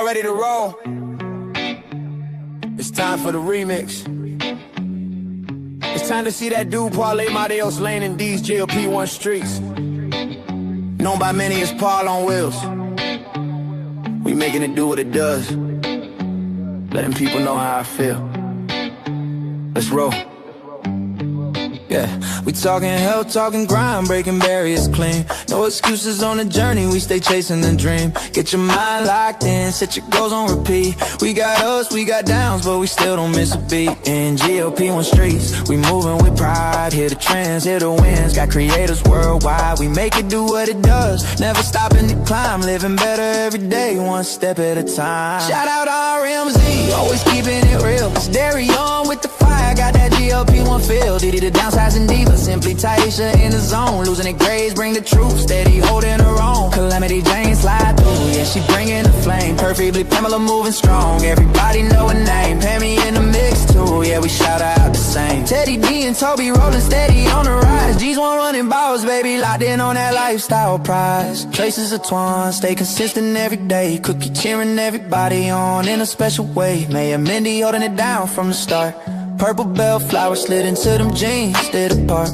Y'all ready to roll? It's time for the remix. It's time to see that dude parlay Mateos Lane in Deez GLP-1 Streets. Known by many as Paul on wheels. We making it do what it does. Letting people know how I feel. Let's roll. Yeah, we talking health, talking grind, breaking barriers clean. No excuses on the journey, we stay chasing the dream. Get your mind locked in, set your goals on repeat. We got ups, we got downs, but we still don't miss a beat. In GLP-1 streets, we moving with pride. Hear the trends, hear the wins. Got creators worldwide, we make it do what it does. Never stopping to climb, living better every day, one step at a time. Shout out RMZ, always keeping it real. It's dairy on with the fire, got that GLP-1 feel. Diddy the downsizing diva, simply Taisha in the zone. Losing it grades, bring the truth, steady holding her own. Calamity Jane slide through, yeah, she bringing the flame. Perfectly Pamela moving strong, everybody know her name. Pammy in the mix too, yeah, we shout out the same. Teddy D and Toby rolling steady on the rise. G's one running balls, baby, locked in on that lifestyle prize. Traces of twine, stay consistent every day. Cookie cheering everybody on in a special way. Maya Mindy holding it down from the start. Purple bell flower slid into them jeans, stayed apart.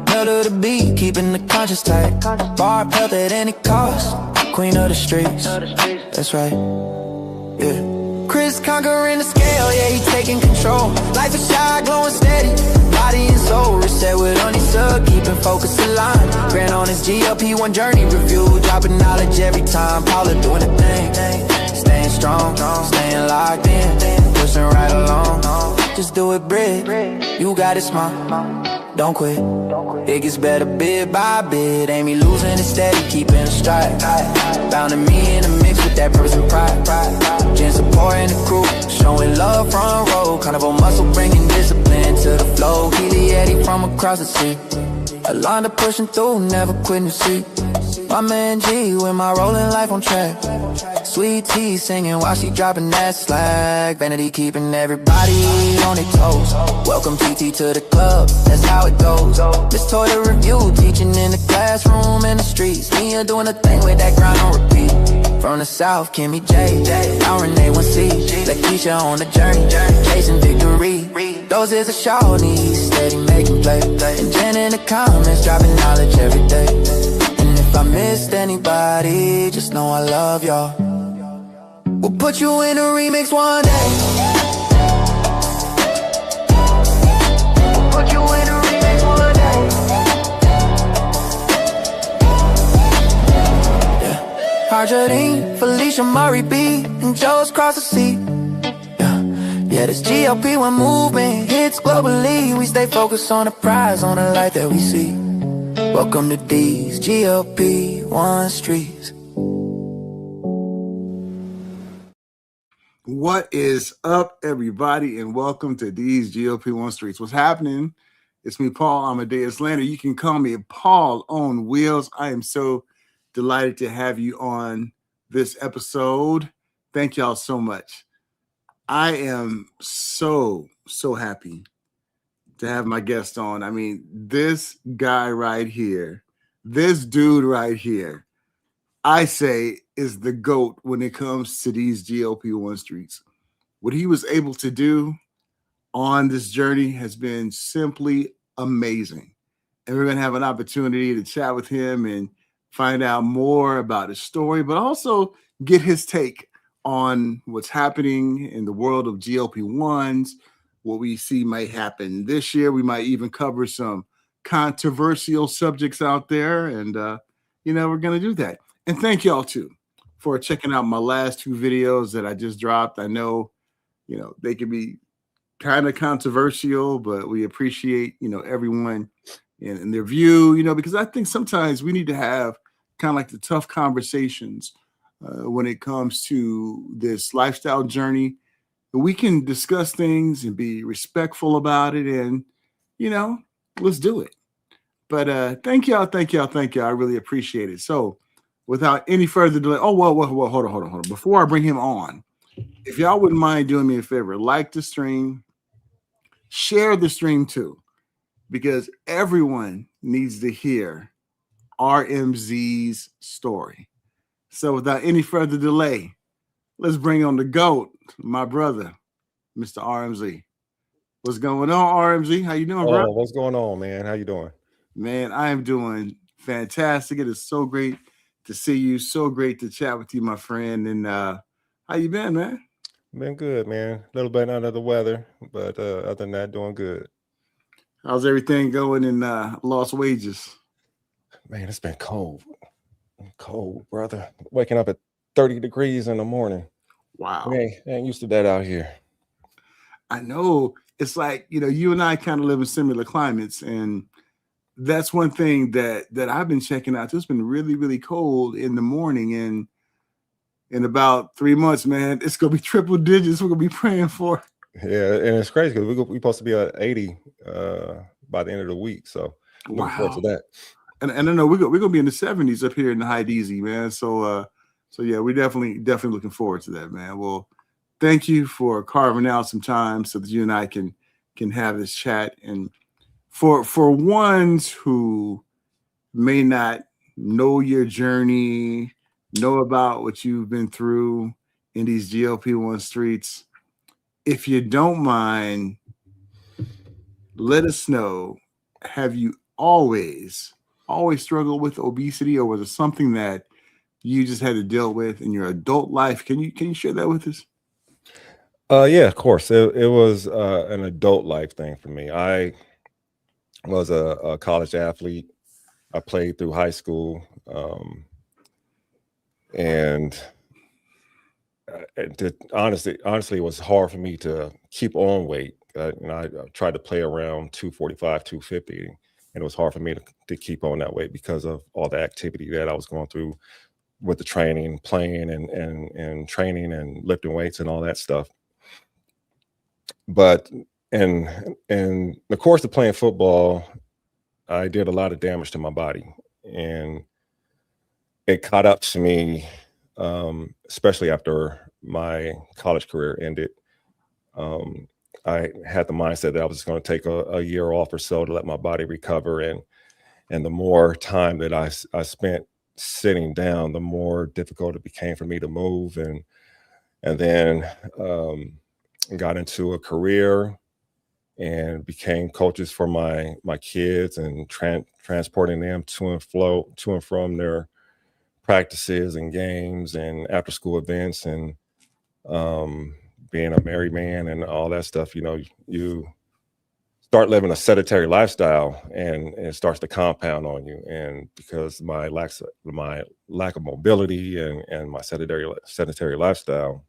Melt of the beat, keeping the conscience tight. Bar pelt at any cost, queen of the streets. That's right, yeah. Chris conquering the scale, yeah, he taking control. Life is shy, glowing steady, body and soul. Reset with honey sub, keeping focus aligned. Grand on his GLP-1 journey review, dropping knowledge every time. Paula doing the thing, staying strong, staying locked in, pushing right along. Just do it, Brit. You got it, smart. Don't quit. It gets better bit by bit. Ain't me losing it steady, keeping a stride. Founding me in the mix with that purpose and pride. Gen supporting the crew, showing love front row. Carnival muscle bringing discipline to the flow. Keely Eddie from across the sea. Alonda pushing through, never quitting the seat. My man G with my rolling life on track. Sweet tea singing while she dropping that slack. Vanity keeping everybody on their toes. Welcome TT to the club, that's how it goes. This toilet review, teaching in the classroom and the streets. Me are doing a thing with that grind on repeat. From the south, Kimmy J, now Renee 1C. Lakeisha on the journey, chasing victory. Those is a show knees, steady making play. And Jen in the comments, dropping knowledge every day. And if I missed anybody, just know I love y'all. We'll put you in a remix one day. We'll put you in a remix one day. Yeah. Arjadine, Felicia Murray B, and Joe's cross the sea. Yeah, this GLP-1 movement hits globally. We stay focused on the prize, on the light that we see. Welcome to Deez GLP-1 Streets. What is up, everybody, and welcome to Deez GLP-1 Streets. What's happening? It's me, Paul Amadeus Lander. You can call me Paul on Wheels. I am so delighted to have you on this episode. Thank y'all so much. I am so happy to have my guest on. I mean, this guy right here, this dude right here, I say is the GOAT when it comes to these GLP-1 streets. What he was able to do on this journey has been simply amazing. And we're going to have an opportunity to chat with him and find out more about his story, but also get his take on what's happening in the world of GLP-1s, what we see might happen this year. We might even cover some controversial subjects out there. And, we're going to do that. And thank y'all, too, for checking out my last two videos that I just dropped. I know, they can be kind of controversial, but we appreciate, everyone and their view, because I think sometimes we need to have kind of like the tough conversations when it comes to this lifestyle journey. We can discuss things and be respectful about it, and, let's do it. But thank y'all. I really appreciate it. So without any further delay, hold on. Before I bring him on, if y'all wouldn't mind doing me a favor, like the stream, share the stream too, because everyone needs to hear RMZ's story. So without any further delay, Let's bring on the GOAT, my brother, Mr. RMZ. What's going on, RMZ? How you doing, bro? Oh, what's going on, man? How you doing? Man, I am doing fantastic. It is so great to see you. So great to chat with you, my friend. And how you been, man? Been good, man. A little bit under the weather, but other than that, doing good. How's everything going in Lost Wages? Man, it's been cold. Cold, brother. Waking up at 30 degrees in the morning. Wow. Man, I ain't used to that out here. I know. It's like, you and I kind of live in similar climates, and that's one thing that I've been checking out. It's been really, really cold in the morning, and in about 3 months, man, it's gonna be triple digits. We're gonna be praying for. Yeah, and it's crazy because we're supposed to be at 80 by the end of the week. So looking forward to that. And I know we're gonna be in the 70s up here in the high DZ, man. So yeah, we're definitely looking forward to that, man. Well, thank you for carving out some time so that you and I can have this chat. And for ones who may not know your journey, know about what you've been through in these GLP-1 streets, if you don't mind, let us know, have you always struggled with obesity, or was it something that you just had to deal with in your adult life? Can you share that with us? Yeah, of course. It was an adult life thing for me. I was a college athlete. I played through high school, and honestly, it was hard for me to keep on weight. I tried to play around 245, 250, and it was hard for me to keep on that weight because of all the activity that I was going through with the training, playing, and training and lifting weights and all that stuff. But in the course of playing football, I did a lot of damage to my body, and it caught up to me, especially after my college career ended. I had the mindset that I was going to take a year off or so to let my body recover, and the more time that I spent sitting down, the more difficult it became for me to move, and then got into a career and became coaches for my kids and transporting them to and from their practices and games and after school events, and being a married man and all that stuff. You start living a sedentary lifestyle, and it starts to compound on you. And because my lack of mobility and my sedentary lifestyle,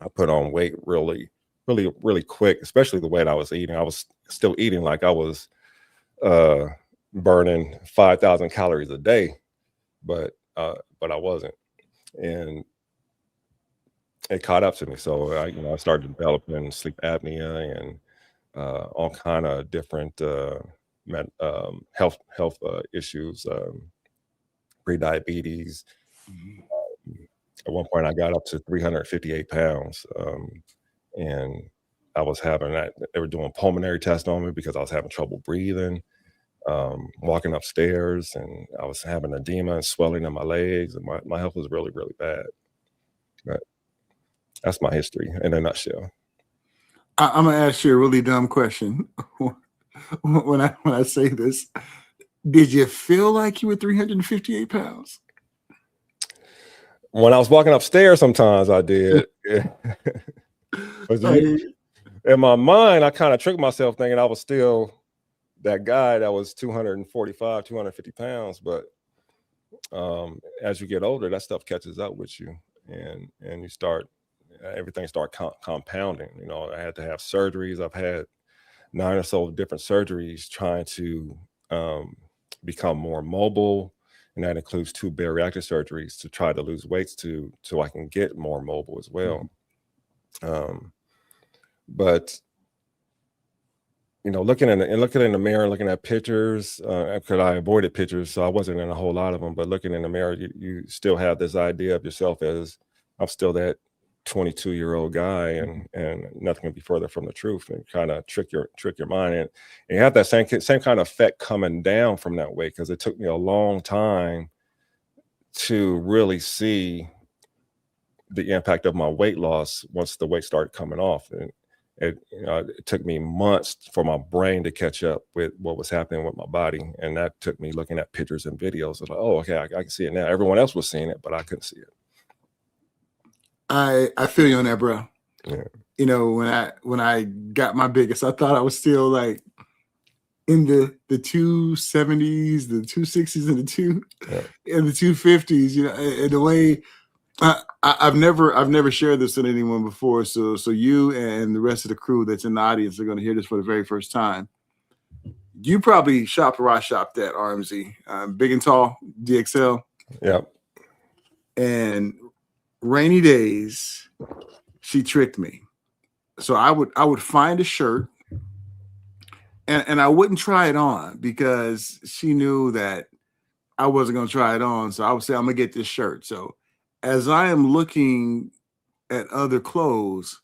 I put on weight really, really, really quick, especially the weight I was eating. I was still eating like I was burning 5,000 calories a day, but I wasn't. And it caught up to me. So I started developing sleep apnea and all kind of different health issues, pre-diabetes. At one point, I got up to 358 pounds, and I was having that. They were doing pulmonary tests on me because I was having trouble breathing, walking upstairs, and I was having edema and swelling in my legs, and my health was really, really bad. But that's my history in a nutshell. I'm gonna ask you a really dumb question. When I say this, did you feel like you were 358 pounds? When I was walking upstairs, sometimes I did. In my mind, I kind of tricked myself thinking I was still that guy that was 245, 250 pounds. But as you get older, that stuff catches up with you, and you start, everything starts compounding. I had to have surgeries. I've had 9 or so different surgeries trying to become more mobile, and that includes 2 bariatric surgeries to try to lose weight so I can get more mobile as well. But looking in the mirror, looking at pictures, because I avoided pictures, so I wasn't in a whole lot of them. But looking in the mirror, you still have this idea of yourself as, I'm still that 22-year-old guy, and nothing can be further from the truth, and kind of trick your mind, and you have that same kind of effect coming down from that weight, because it took me a long time to really see the impact of my weight loss once the weight started coming off. And it took me months for my brain to catch up with what was happening with my body. And that took me looking at pictures and videos of like, oh, okay, I can see it now. Everyone else was seeing it, but I couldn't see it. I feel you on that, bro. Yeah. You know, when I got my biggest, I thought I was still like in the 270s, the 260s, and the 250s. You know, and the way I've never shared this with anyone before. So you and the rest of the crew that's in the audience are going to hear this for the very first time. You probably shopped where I shopped at RMZ, Big and Tall, DXL. Yep. And rainy days, she tricked me. So I would find a shirt and I wouldn't try it on because she knew that I wasn't going to try it on. So I would say, I'm going to get this shirt. So as I am looking at other clothes,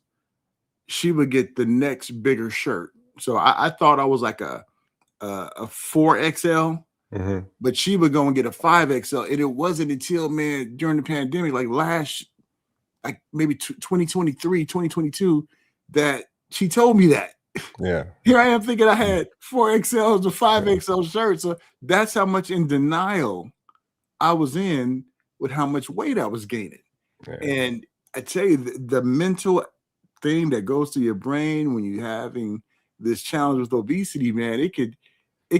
she would get the next bigger shirt. So I thought I was like a 4XL, but she would go and get a 5XL. And it wasn't until, man, during the pandemic, like maybe 2023, 2022, that she told me that. Yeah. Here I am thinking I had 4XLs or 5XL shirts. So that's how much in denial I was in with how much weight I was gaining. Yeah. And I tell you, the mental thing that goes to your brain when you're having this challenge with obesity, man, it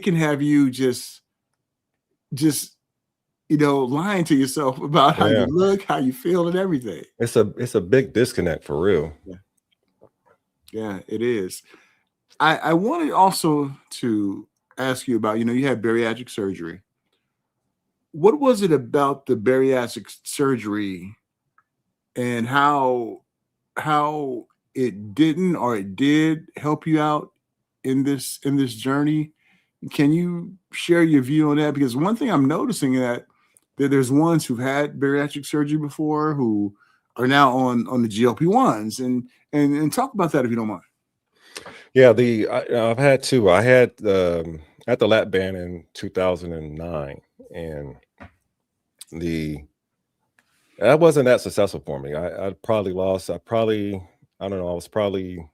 can have you just lying to yourself about how you look, how you feel, and everything. It's a big disconnect for real. Yeah, it is. I wanted also to ask you about, you had bariatric surgery. What was it about the bariatric surgery and how it didn't or it did help you out in this journey? Can you share your view on that? Because one thing I'm noticing that there's ones who've had bariatric surgery before who are now on the GLP-1s and talk about that if you don't mind. Yeah, I've had two. I had at the lap band in 2009, and that wasn't that successful for me. I probably lost. I was probably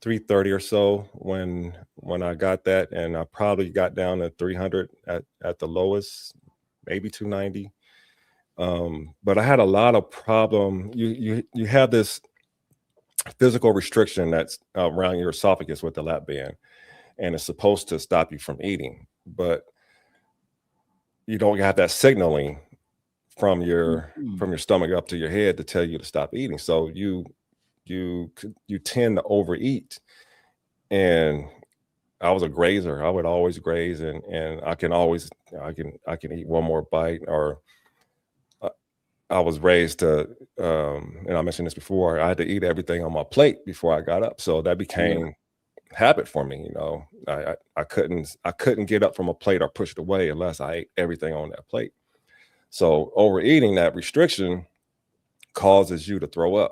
330 or so when I got that, and I probably got down to 300 at the lowest, maybe 290. But I had a lot of problem. You have this physical restriction that's around your esophagus with the lap band, and it's supposed to stop you from eating, but you don't have that signaling from your stomach up to your head to tell you to stop eating. So you tend to overeat. And I was a grazer. I would always graze, and I can eat one more bite. Or I was raised to, and I mentioned this before, I had to eat everything on my plate before I got up. So that became habit for me. I couldn't get up from a plate or push it away unless I ate everything on that plate. So overeating, that restriction, causes you to throw up.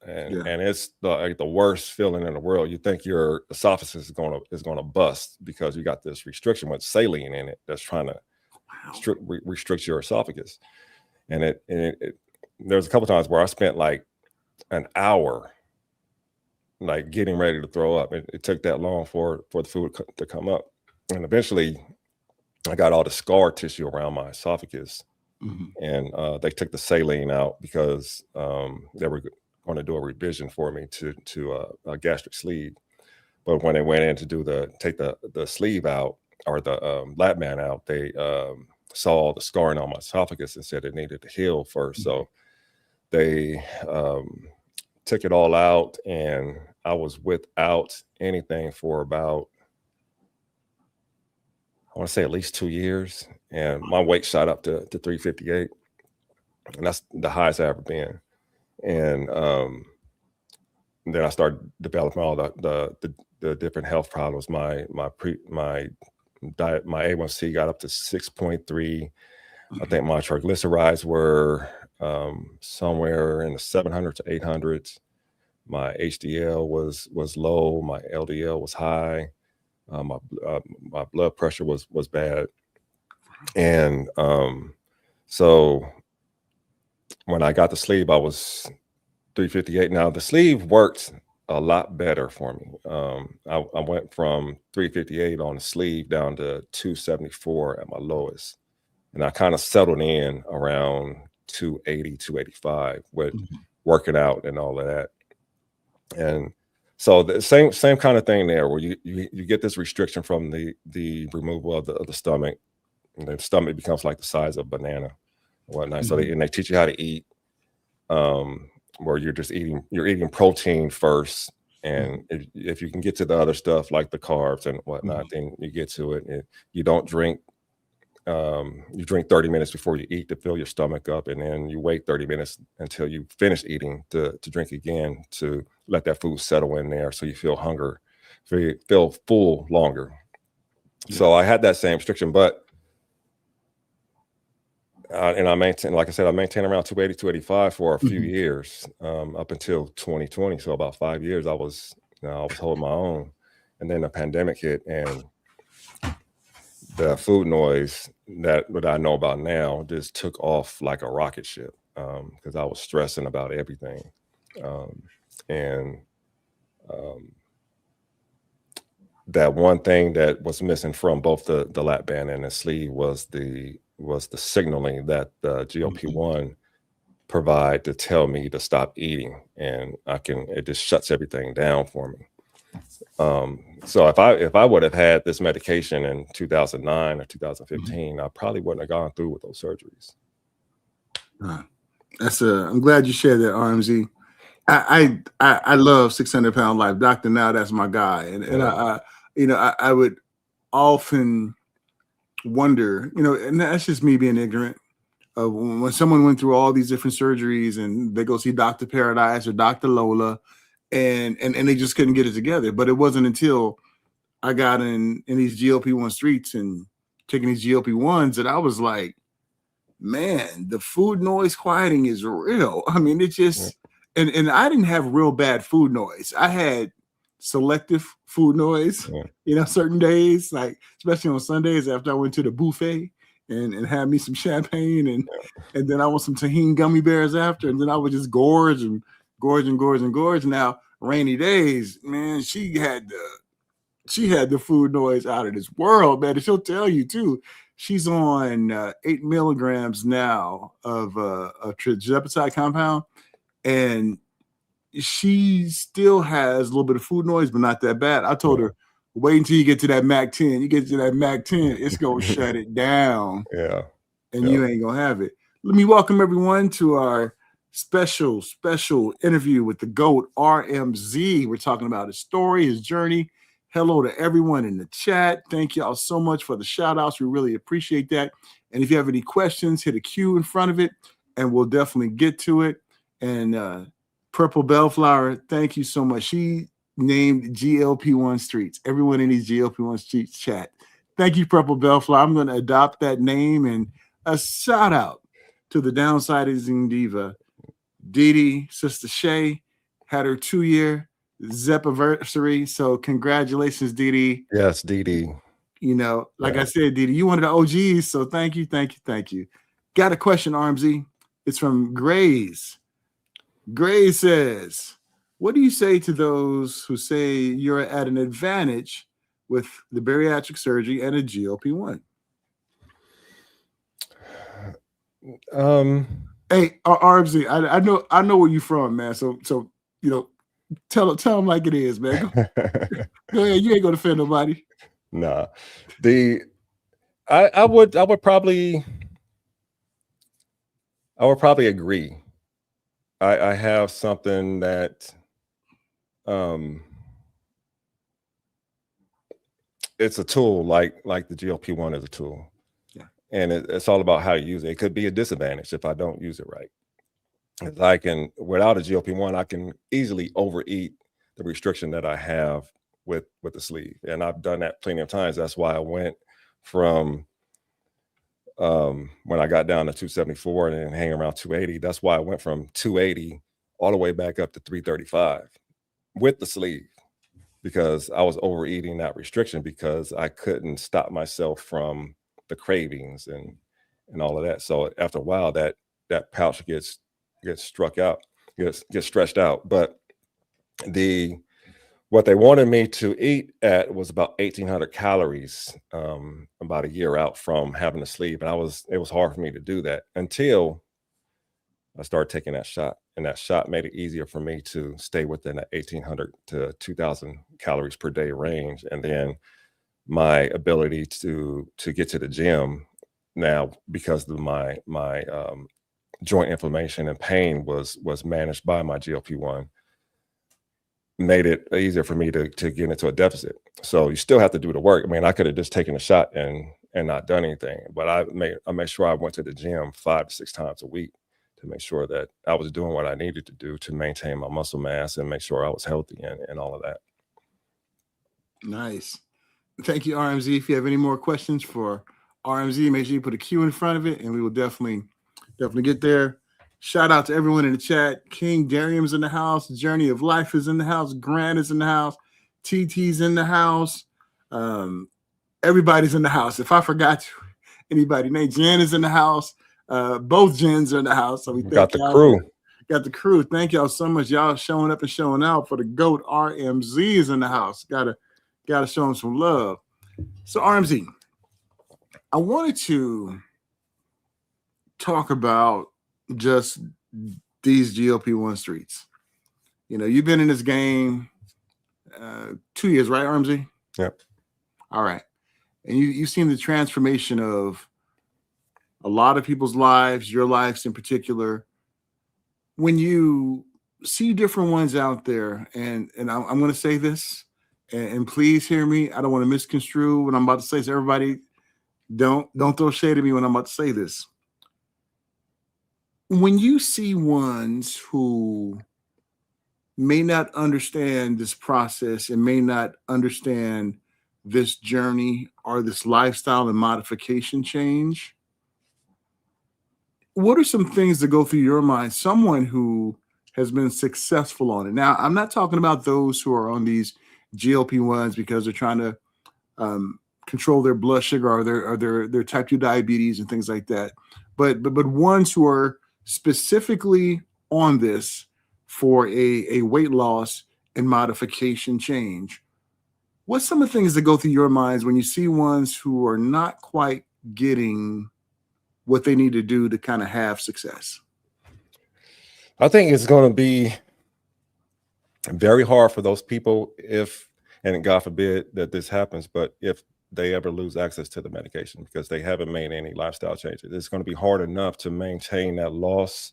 And it's the worst feeling in the world. You think your esophagus is gonna bust because you got this restriction with saline in it that's trying to restrict your esophagus. And there's a couple times where I spent like an hour like getting ready to throw up. It took that long for the food to come up, and eventually I got all the scar tissue around my esophagus, and they took the saline out because they were going to do a revision for me to a gastric sleeve. But when they went in to take the sleeve out, or the lap band out, they saw all the scarring on my esophagus and said it needed to heal first. So they took it all out, and I was without anything for about, I want to say at least 2 years, and my weight shot up to 358, and that's the highest I've ever been. And then I started developing all the different health problems. My diet, my A1C got up to 6.3. I think my triglycerides were somewhere in the 700 to 800s. My HDL was low. My LDL was high. My blood pressure was bad. And so when I got the sleeve, I was 358. Now the sleeve worked a lot better for me. I went from 358 on the sleeve down to 274 at my lowest. And I kind of settled in around 280, 285 with working out and all of that. And so the same kind of thing there, where you get this restriction from the removal of the stomach, and the stomach becomes like the size of a banana and whatnot. So they teach you how to eat, where you're eating protein first, and if you can get to the other stuff like the carbs and whatnot, then you get to it. And you don't drink. You drink 30 minutes before you eat to fill your stomach up, and then you wait 30 minutes until you finish eating to drink again, to let that food settle in there, so you feel hunger, so you feel full longer. So I had that same restriction, but and I maintain, like I said, I maintained around 280, 285 for a few years, up until 2020. So about 5 years, I was holding my own, and then the pandemic hit, and the food noise that I know about now just took off like a rocket ship, because I was stressing about everything, and that one thing that was missing from both the lap band and the sleeve was the signaling that the GLP-1 provide to tell me to stop eating, and it just shuts everything down for me. So if I would have had this medication in 2009 or 2015, I probably wouldn't have gone through with those surgeries. I'm glad you shared that, RMZ. I love 600 Pound Life. Dr. Now, that's my guy. And I would often wonder, and that's just me being ignorant, of when someone went through all these different surgeries and they go see Dr. Paradise or Dr. Lola, and they just couldn't get it together. But it wasn't until I got in these GLP-1 streets and taking these GLP-1s that I was like, man, the food noise quieting is real. I mean, it just, and I didn't have real bad food noise. I had selective food noise, certain days, like especially on Sundays after I went to the buffet and had me some champagne and then I want some tahini gummy bears after, and then I would just gorge. Now, rainy days, man, she had the food noise out of this world, man. And she'll tell you too. She's on 8 milligrams now of a tirzepatide compound, and she still has a little bit of food noise, but not that bad. I told her, wait until you get to that Mac 10. You get to that Mac 10, it's gonna shut it down. Yeah. And you ain't gonna have it. Let me welcome everyone to our special interview with the GOAT, RMZ. We're talking about his story, his journey. Hello to everyone in the chat. Thank y'all so much for the shout outs. We really appreciate that. And if you have any questions, hit a Q in front of it and we'll definitely get to it. And Purple Bellflower, thank you so much. She named GLP-1 Streets. Everyone in these GLP-1 Streets chat. Thank you, Purple Bellflower. I'm going to adopt that name. And a shout out to the downsizing diva, Dee, Sister Shay, had her 2-year Zepbound. So congratulations, Dee. Yes, Dee. I said, Dee, you one of the OGs. So thank you. Got a question, RMZ. It's from Grace. Grace says, what do you say to those who say you're at an advantage with the bariatric surgery and a GLP-1? Hey, RMZ, I know where you're from, man. So tell them like it is, man. Go ahead. You ain't gonna offend nobody. Nah. I would probably agree. I have something that it's a tool, like the GLP-1 is a tool. Yeah. And it's all about how you use it. It could be a disadvantage if I don't use it right. Without a GLP-1, I can easily overeat the restriction that I have with the sleeve. And I've done that plenty of times. That's why I went from when I got down to 274 and then hanging around 280. That's why I went from 280 all the way back up to 335 with the sleeve, because I was overeating that restriction because I couldn't stop myself from the cravings and all of that. So after a while, that pouch gets struck out, get stretched out. But what they wanted me to eat at was about 1,800 calories, about a year out from having to sleep. And it was hard for me to do that until I started taking that shot. And that shot made it easier for me to stay within that 1,800 to 2,000 calories per day range. And then my ability to get to the gym now, because of my joint inflammation and pain was managed by my GLP-1, made it easier for me to get into a deficit. So you still have to do the work. I mean, I could have just taken a shot and not done anything, but I made sure I went to the gym 5 to 6 times a week to make sure that I was doing what I needed to do to maintain my muscle mass and make sure I was healthy and all of that. Nice. Thank you, RMZ. If you have any more questions for RMZ, make sure you put a Q in front of it, and we will definitely get there. Shout out to everyone in the chat. King Darium's in the house. Journey of Life is in the house. Grant is in the house. TT's in the house. Everybody's in the house. If I forgot anybody, Nate Jen is in the house. Both Jens are in the house. So we got the crew. Got the crew. Thank y'all so much. Y'all showing up and showing out for the GOAT. RMZ is in the house. Gotta show him some love. So RMZ, I wanted to talk about just these GLP-1 streets. You know, you've been in this game 2 years, right, RMZ? Yep. All right. And you've seen the transformation of a lot of people's lives, your lives in particular. When you see different ones out there, and I'm going to say this, and please hear me. I don't want to misconstrue what I'm about to say. So everybody, don't throw shade at me when I'm about to say this. When you see ones who may not understand this process and may not understand this journey or this lifestyle and modification change, what are some things that go through your mind? Someone who has been successful on it. Now, I'm not talking about those who are on these GLP-1s because they're trying to control their blood sugar or their type 2 diabetes and things like that. But ones who are specifically on this for a weight loss and modification change. What's some of the things that go through your minds when you see ones who are not quite getting what they need to do to kind of have success? I think it's going to be very hard for those people and God forbid that this happens, but if they ever lose access to the medication because they haven't made any lifestyle changes, it's going to be hard enough to maintain that loss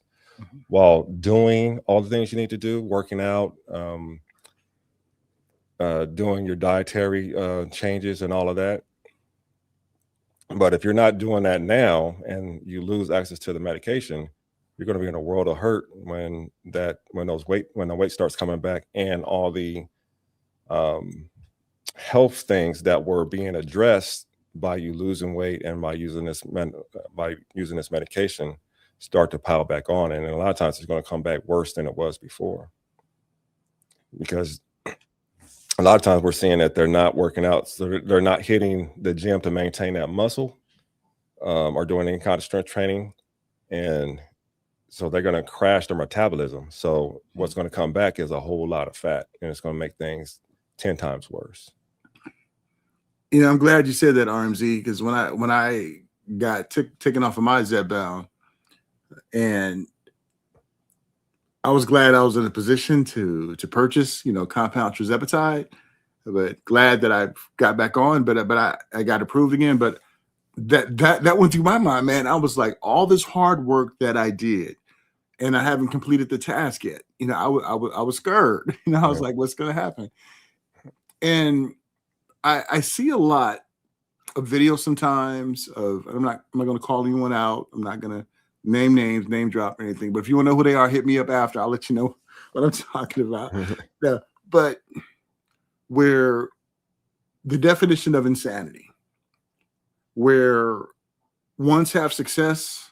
while doing all the things you need to do, working out, doing your dietary changes and all of that. But if you're not doing that now and you lose access to the medication, you're going to be in a world of hurt when the weight starts coming back and all the health things that were being addressed by you losing weight and by using this medication start to pile back on. And a lot of times it's going to come back worse than it was before, because a lot of times we're seeing that they're not working out. So they're not hitting the gym to maintain that muscle or doing any kind of strength training. And so they're going to crash their metabolism. So what's going to come back is a whole lot of fat, and it's going to make things 10 times worse. You know, I'm glad you said that, RMZ, because when I got taken off of my Zepbound, and I was glad I was in a position to purchase, compound tirzepatide, but glad that I got back on, but I got approved again. But that went through my mind, man. I was like, all this hard work that I did, and I haven't completed the task yet. I was scared. I was like, what's going to happen? And I see a lot of videos sometimes of, I'm not going to call anyone out. I'm not going to name names, name drop or anything. But if you want to know who they are, hit me up after. I'll let you know what I'm talking about. Yeah, but where the definition of insanity, where ones have success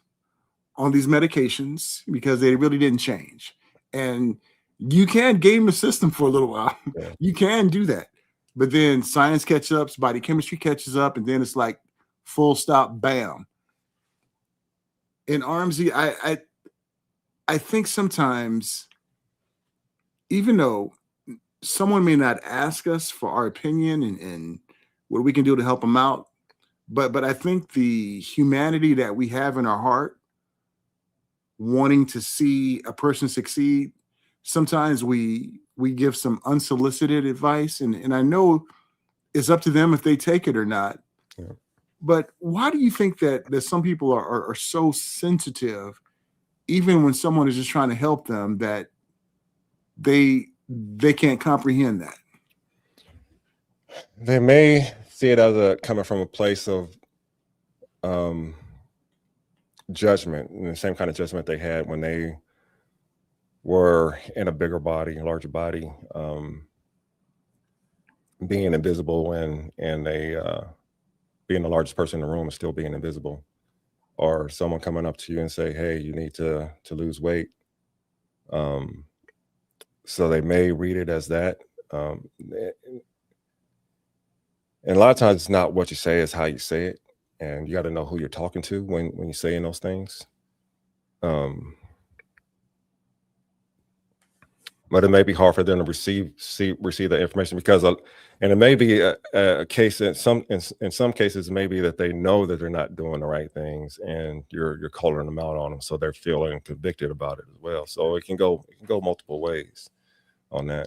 on these medications because they really didn't change. And you can game the system for a little while. Yeah. You can do that. But then science catches up, body chemistry catches up, and then it's like full stop, bam. In RMZ, I think sometimes, even though someone may not ask us for our opinion and what we can do to help them out, but I think the humanity that we have in our heart, wanting to see a person succeed, sometimes we give some unsolicited advice, and I know it's up to them if they take it or not. Yeah. But why do you think that some people are so sensitive, even when someone is just trying to help them, that they can't comprehend that? They may see it as coming from a place of judgment, and the same kind of judgment they had when they were in a bigger body, larger body, being invisible, and they being the largest person in the room and still being invisible, or someone coming up to you and say, "Hey, you need to lose weight." So they may read it as that. And a lot of times it's not what you say, it's how you say it. And you got to know who you're talking to when you're saying those things. But it may be hard for them to receive the information, because and it may be a case in some cases, maybe that they know that they're not doing the right things, and you're calling them out on them, so they're feeling convicted about it as well. So it can go multiple ways on that.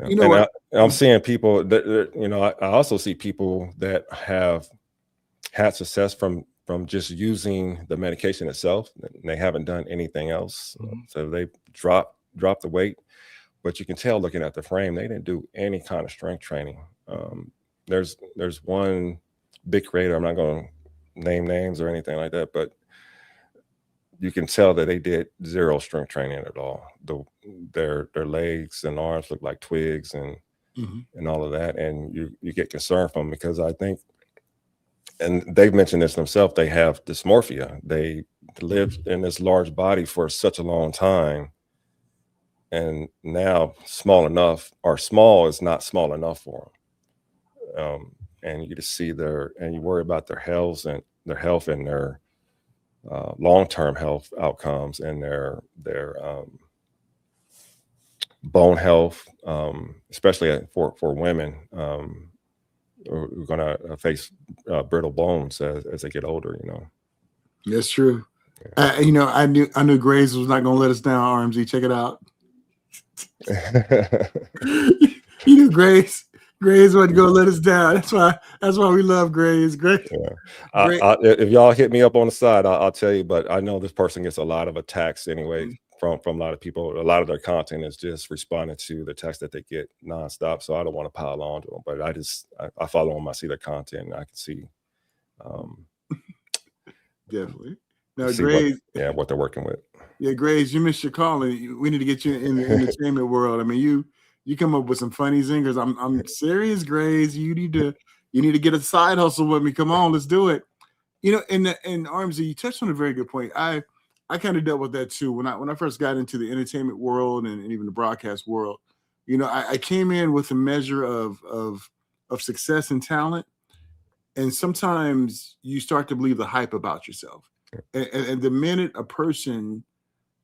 You know what? I'm seeing people that, you know, I also see people that have had success from just using the medication itself, and they haven't done anything else. So they drop the weight, but you can tell looking at the frame, they didn't do any kind of strength training. There's one big creator, I'm not going to name names or anything like that, but you can tell that they did zero strength training at all. Their legs and arms look like twigs and all of that. And you get concerned from them, because I think, and they've mentioned this themselves, they have dysmorphia. They lived in this large body for such a long time, and now small is not small enough for them. And you just see and you worry about their health and their long-term health outcomes, and their bone health, especially for women who are going to face brittle bones as they get older. You know, that's true. Yeah. You know, I knew Graves was not going to let us down. RMZ, check it out. You knew Graves wasn't going to let us down. That's why we love Graves. Great. Yeah. If y'all hit me up on the side, I'll tell you. But I know this person gets a lot of attacks anyway from a lot of people. A lot of their content is just responding to the attacks that they get nonstop. So I don't want to pile on to them. But I follow them. I see their content, and I can see. Definitely. Now, Graves, what they're working with. Yeah, Graves, you missed your call, and we need to get you in the entertainment world. I mean, you come up with some funny zingers. I'm serious, Graves. You need to get a side hustle with me. Come on, let's do it. You know, and RMZ, you touched on a very good point. I kind of dealt with that too when I first got into the entertainment world and even the broadcast world. You know, I came in with a measure of success and talent, and sometimes you start to believe the hype about yourself. And the minute a person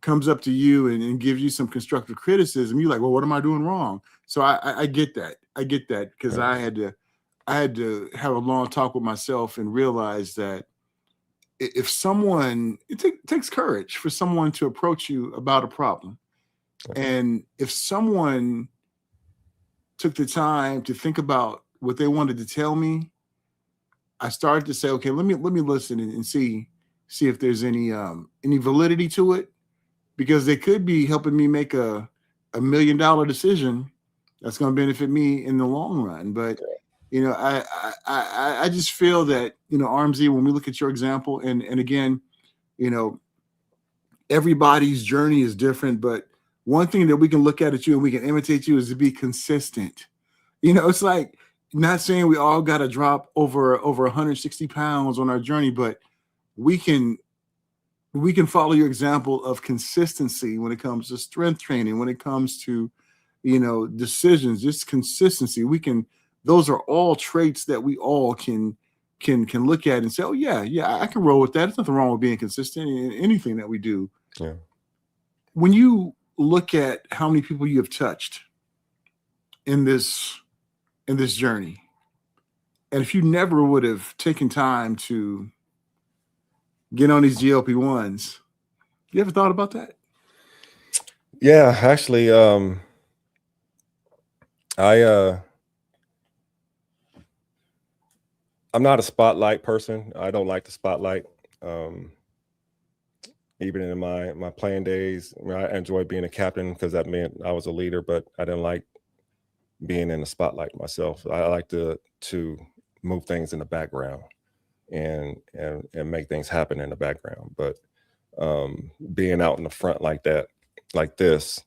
comes up to you and gives you some constructive criticism, you're like, well, what am I doing wrong? So I get that. I get that, because I had to have a long talk with myself and realize that if someone, it takes courage for someone to approach you about a problem. And if someone took the time to think about what they wanted to tell me, I started to say, okay, let me listen and see if there's any validity to it, because they could be helping me make a $1 million decision that's going to benefit me in the long run. But you know, I just feel that, you know, RMZ, when we look at your example, and again, you know, everybody's journey is different, but one thing that we can look at you and we can imitate you is to be consistent. You know, it's like, not saying we all got to drop over 160 pounds on our journey, but we can follow your example of consistency when it comes to strength training, when it comes to, you know, decisions, just consistency. Those are all traits that we all can look at and say, oh yeah, I can roll with that. There's nothing wrong with being consistent in anything that we do. Yeah. When you look at how many people you have touched in this journey, and if you never would have taken time to get on these GLP-1s, you ever thought about that? Yeah, actually, I'm not a spotlight person. I don't like the spotlight. Even in my playing days, I enjoyed being a captain because that meant I was a leader, but I didn't like being in the spotlight myself. I like to move things in the background and make things happen in the background. But being out in the front like that, like this,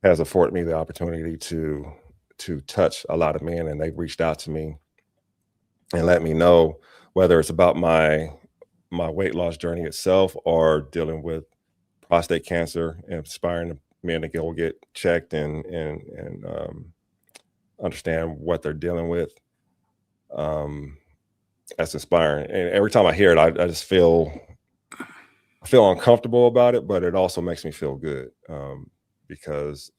has afforded me the opportunity to touch a lot of men, and they've reached out to me and let me know whether it's about my weight loss journey itself or dealing with prostate cancer, and inspiring men to go get checked and understand what they're dealing with. That's inspiring. And every time I hear it, I just feel uncomfortable about it, but it also makes me feel good, because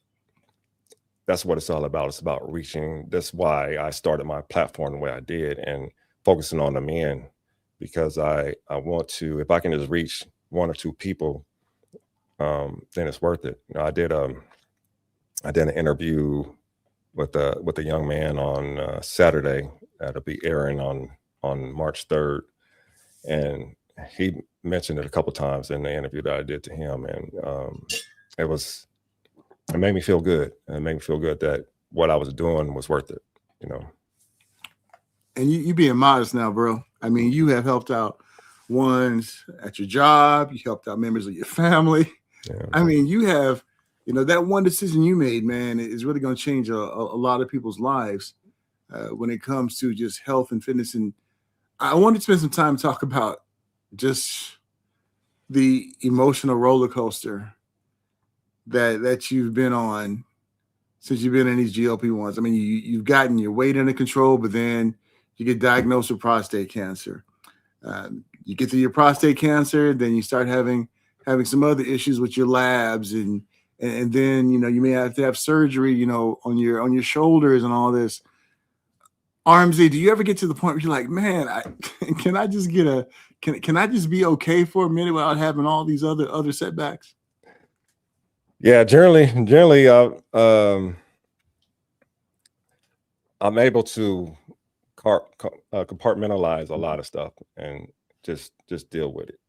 that's what it's all about. It's about reaching. That's why I started my platform the way I did and focusing on the men, because I want to, if I can just reach one or two people, then it's worth it. You know, I did an interview with a young man on Saturday that'll be airing on March 3rd, and he mentioned it a couple times in the interview that I did to him, and it made me feel good. It made me feel good that what I was doing was worth it, you know. And you being modest now, bro. I mean, you have helped out ones at your job. You helped out members of your family. Yeah. I mean, you have, that one decision you made, man, is really going to change a lot of people's lives when it comes to just health and fitness. And I wanted to spend some time to talk about just the emotional roller coaster that you've been on since you've been in these GLP-1s. I mean, you've gotten your weight under control, but then you get diagnosed with prostate cancer. You get to your prostate cancer, then you start having some other issues with your labs, and then you may have to have surgery, on your shoulders and all this. RMZ, do you ever get to the point where you're like, man, can I just can I just be okay for a minute without having all these other setbacks? Yeah, generally, I'm able to compartmentalize a lot of stuff and just deal with it.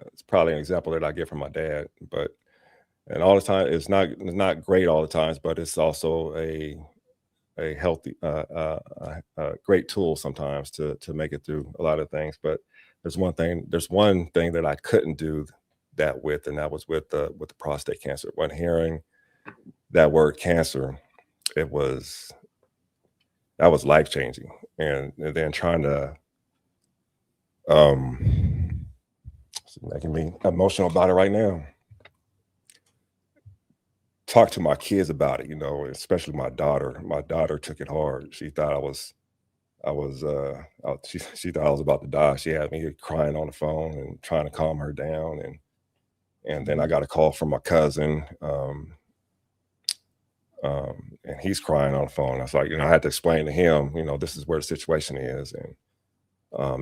It's probably an example that I get from my dad, and all the time it's not great all the times, but it's also a healthy, great tool sometimes to make it through a lot of things. But there's one thing that I couldn't do that with, and that was with the prostate cancer. When hearing that word cancer, that was life-changing, and then trying to it's making me emotional about it right now. Talk to my kids about it, especially my daughter. My daughter took it hard. She thought she thought I was about to die. She had me crying on the phone and trying to calm her down, and then I got a call from my cousin, and he's crying on the phone. I was like, I had to explain to him, this is where the situation is, and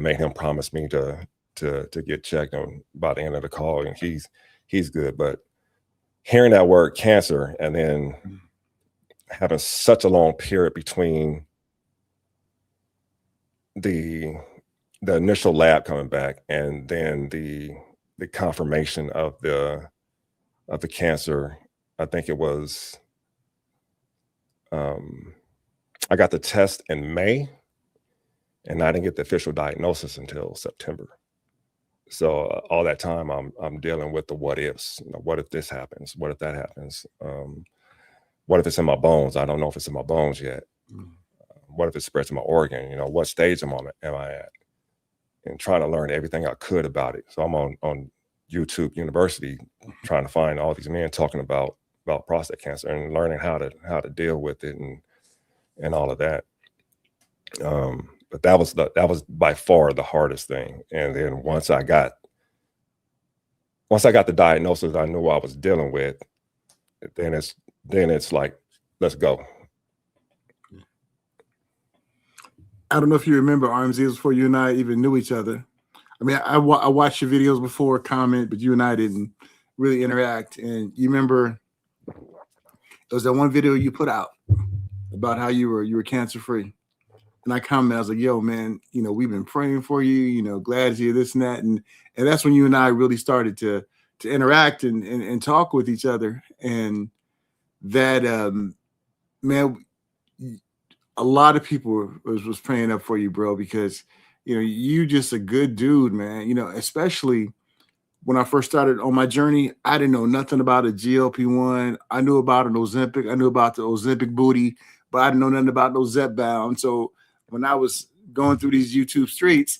made him promise me to get checked on by the end of the call, and he's good. But hearing that word cancer and then having such a long period between the initial lab coming back and then the confirmation of the cancer, I think it was, I got the test in May, and I didn't get the official diagnosis until September. So all that time I'm dealing with the what ifs. What if this happens? What if that happens? What if it's in my bones? I don't know if it's in my bones yet. What if it spreads to my organ? What stage am I at? And trying to learn everything I could about it. So I'm on YouTube University trying to find all these men talking about prostate cancer and learning how to deal with it and all of that. But that was by far the hardest thing. And then once I got once I got the diagnosis, I knew what I was dealing with. Then it's like, let's go. I don't know if you remember RMZ before you and I even knew each other. I mean, I watched your videos before, comment, but you and I didn't really interact. And you remember it was that one video you put out about how you were cancer free, and I commented, I was like, "Yo, man, you know, we've been praying for you. You know, glad to hear this and that." And that's when you and I really started to interact and talk with each other. And that man, a lot of people was praying up for you, bro, because you know you just a good dude, man. You know, especially when I first started on my journey, I didn't know nothing about a GLP-1. I knew about an Ozempic. I knew about the Ozempic booty, but I didn't know nothing about no Zepbound. So when I was going through these YouTube streets,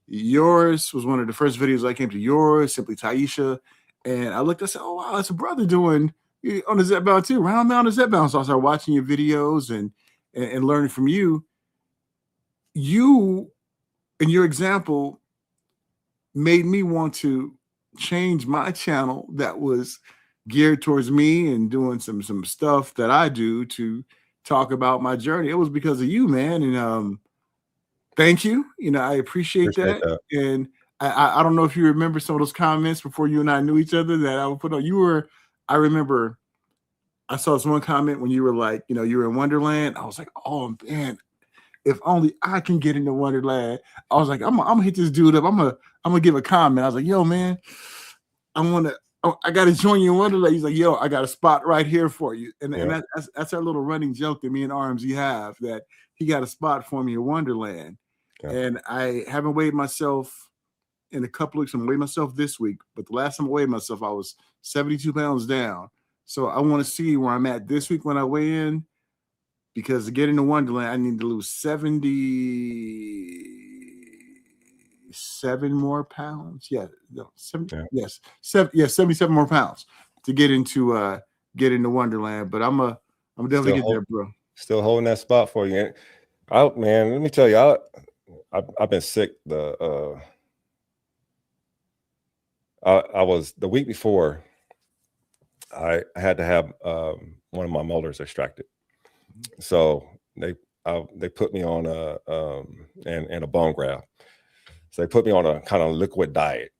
yours was one of the first videos I came to. Yours, Simply Taisha, and I looked. I said, "Oh wow, that's a brother doing on the Zepbound too. Round mountain Zepbound." So I started watching your videos and learning from you. You and your example made me want to change my channel that was geared towards me and doing some stuff that I do to talk about my journey. It was because of you, man. And thank you. You know, I appreciate that. And I don't know if you remember some of those comments before you and I knew each other that I would put on. I remember I saw this one comment when you were like, you know, you were in Wonderland. I was like, oh man, if only I can get into Wonderland. I was like, I'm gonna hit this dude up. I'm gonna give a comment. I was like, yo, man, I gotta join you in Wonderland. He's like, yo, I got a spot right here for you. And that's our little running joke that me and RMZ have, that he got a spot for me in Wonderland. Yeah. And I haven't weighed myself in a couple weeks. I'm gonna weigh myself this week, but the last time I weighed myself, I was 72 pounds down. So I want to see where I'm at this week when I weigh in, because to get into Wonderland, I need to lose 77 more pounds. Yeah, no, 77 more pounds to get into Wonderland. But I'm definitely get there, bro. Still holding that spot for you. Man, let me tell you, I've been sick. I was the week before. I had to have one of my molars extracted, so they put me on a bone graft. So they put me on a kind of liquid diet,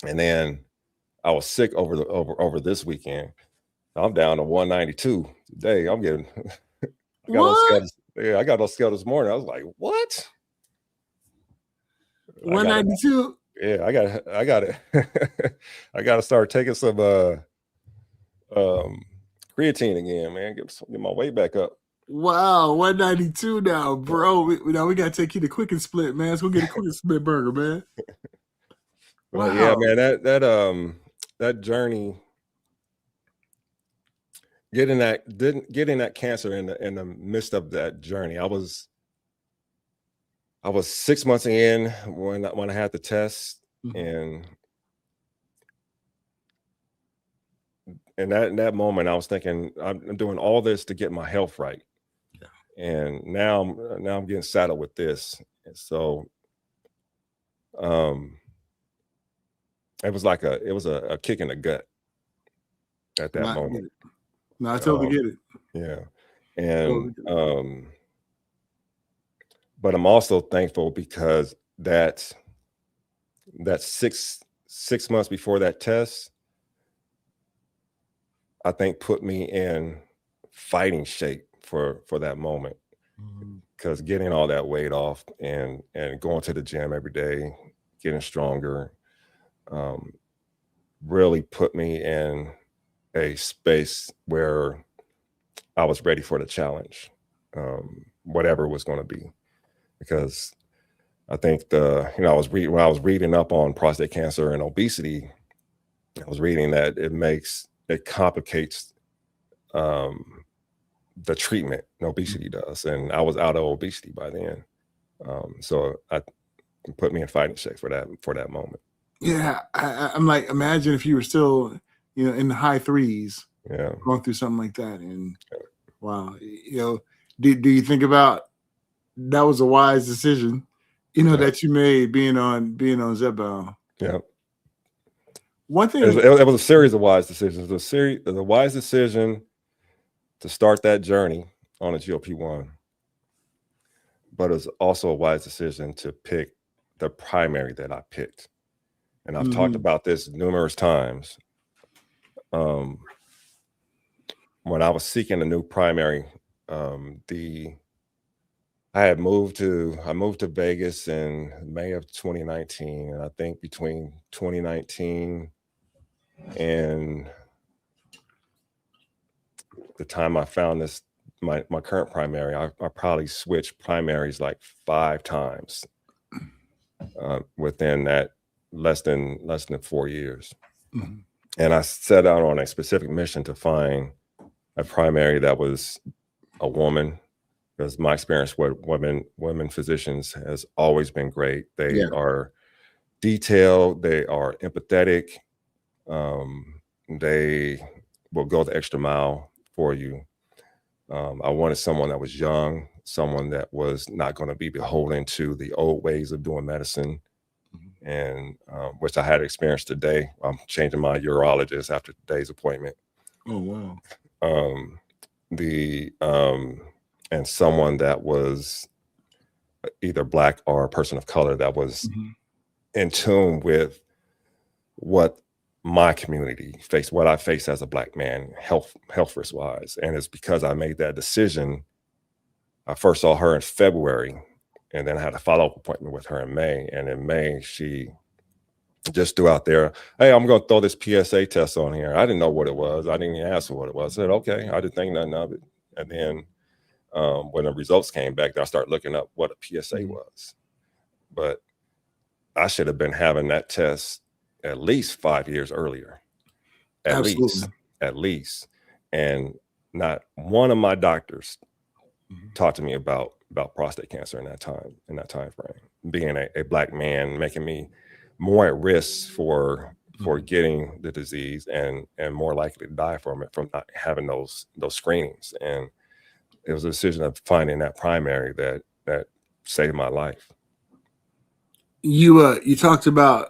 and then I was sick over this weekend. I'm down to 192 today. I'm getting. I got those scale this morning. I was like, what? 192. Yeah, I got it. I got to start taking some creatine again, man. Get my weight back up. Wow, 192 now, bro. We got to take you to Quick and Split, man. Let's go get a Quick and Split burger, man. Wow. Well, yeah, man. That journey, getting that cancer in the midst of that journey, I was 6 months in when I had the test, and in that moment, I was thinking, I'm doing all this to get my health right, and now I'm getting saddled with this, and so it was like a kick in the gut at that moment. No, I totally get it. Yeah, and but I'm also thankful because that 6 months before that test, I think put me in fighting shape for that moment, because getting all that weight off and going to the gym every day, getting stronger, really put me in a space where I was ready for the challenge, whatever it was going to be. Because I think when I was reading up on prostate cancer and obesity, I was reading that it complicates the treatment obesity does, and I was out of obesity by then, so it put me in fighting shape for that moment. Yeah, I'm like, imagine if you were still, in the high threes, going through something like that, and wow, do you think about that was a wise decision, that you made being on Zepbound? Yeah. One thing it was a series of wise decisions. The wise decision to start that journey on a GLP-1, but it was also a wise decision to pick the primary that I picked. And I've talked about this numerous times. When I was seeking a new primary, I moved to Vegas in May of 2019, and I think between 2019 and the time I found my current primary, I probably switched primaries like 5 times within that less than 4 years. And I set out on a specific mission to find a primary that was a woman, because my experience with women physicians has always been great. They are detailed, they are empathetic, they will go the extra mile for you. I wanted someone that was young, someone that was not going to be beholden to the old ways of doing medicine, and which I had experienced today. I'm changing my urologist after today's appointment. Oh, wow. And someone that was either Black or a person of color that was in tune with what my community faced, what I faced as a Black man, health risk wise. And it's because I made that decision. I first saw her in February, and then I had a follow-up appointment with her in May. And in May, she just threw out there, "Hey, I'm going to throw this PSA test on here." I didn't know what it was. I didn't even ask her what it was. I said, "Okay." I didn't think nothing of it. And then when the results came back, I started looking up what a PSA was. But I should have been having that test at least 5 years earlier. At least. And not one of my doctors talked to me about prostate cancer in that time frame. Being a Black man, making me more at risk for getting the disease and more likely to die from it, from not having those screenings. And it was a decision of finding that primary that saved my life. You talked about,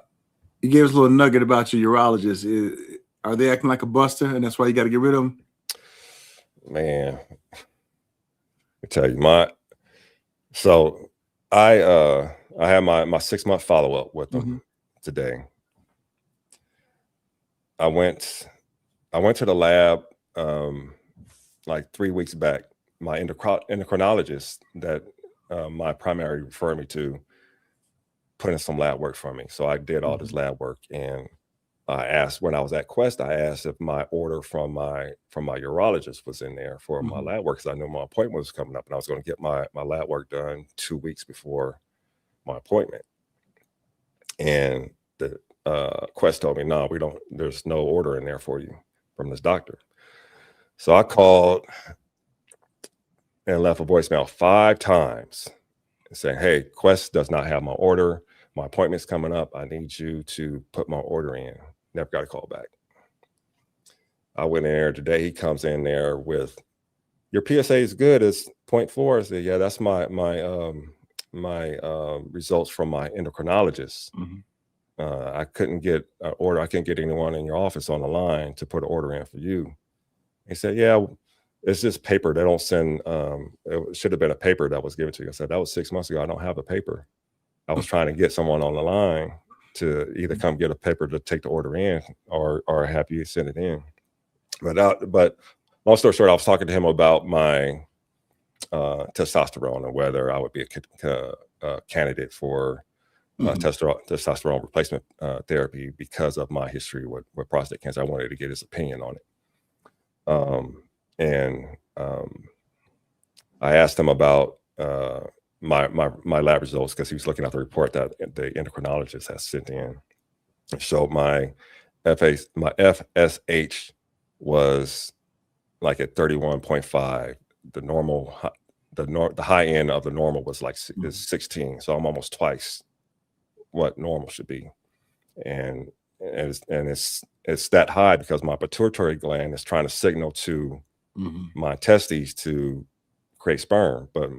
you gave us a little nugget about your urologist. Are they acting like a buster, and that's why you got to get rid of them? Man, I tell you, so I had my 6-month follow-up with them today. I went to the lab like 3 weeks back. My endocrinologist that my primary referred me to put in some lab work for me. So I did all this lab work, and I asked, when I was at Quest, I asked if my order from my urologist was in there for my lab work, because I knew my appointment was coming up and I was going to get my lab work done 2 weeks before my appointment. And the Quest told me, "No, there's no order in there for you from this doctor." So I called and left a voicemail 5 times saying, "Hey, Quest does not have my order. My appointment's coming up. I need you to put my order in." Never got a call back. I went in there today. He comes in there with, "Your PSA is good. It's 0.4. I said, "Yeah, that's my results from my endocrinologist. I couldn't get an order. I couldn't get anyone in your office on the line to put an order in for you." He said, "Yeah, it's just paper. They don't send, it should have been a paper that was given to you." I said, "That was 6 months ago. I don't have a paper." I was trying to get someone on the line to either come get a paper to take the order in or have you send it in. But long story short, I was talking to him about my testosterone and whether I would be a candidate for testosterone replacement therapy because of my history with prostate cancer. I wanted to get his opinion on it. I asked him about my lab results, because he was looking at the report that the endocrinologist has sent in. So my FSH was like at 31.5. The normal, the high end of the normal was like is 16. So I'm almost twice what normal should be, and it's that high because my pituitary gland is trying to signal to my testes to create sperm, but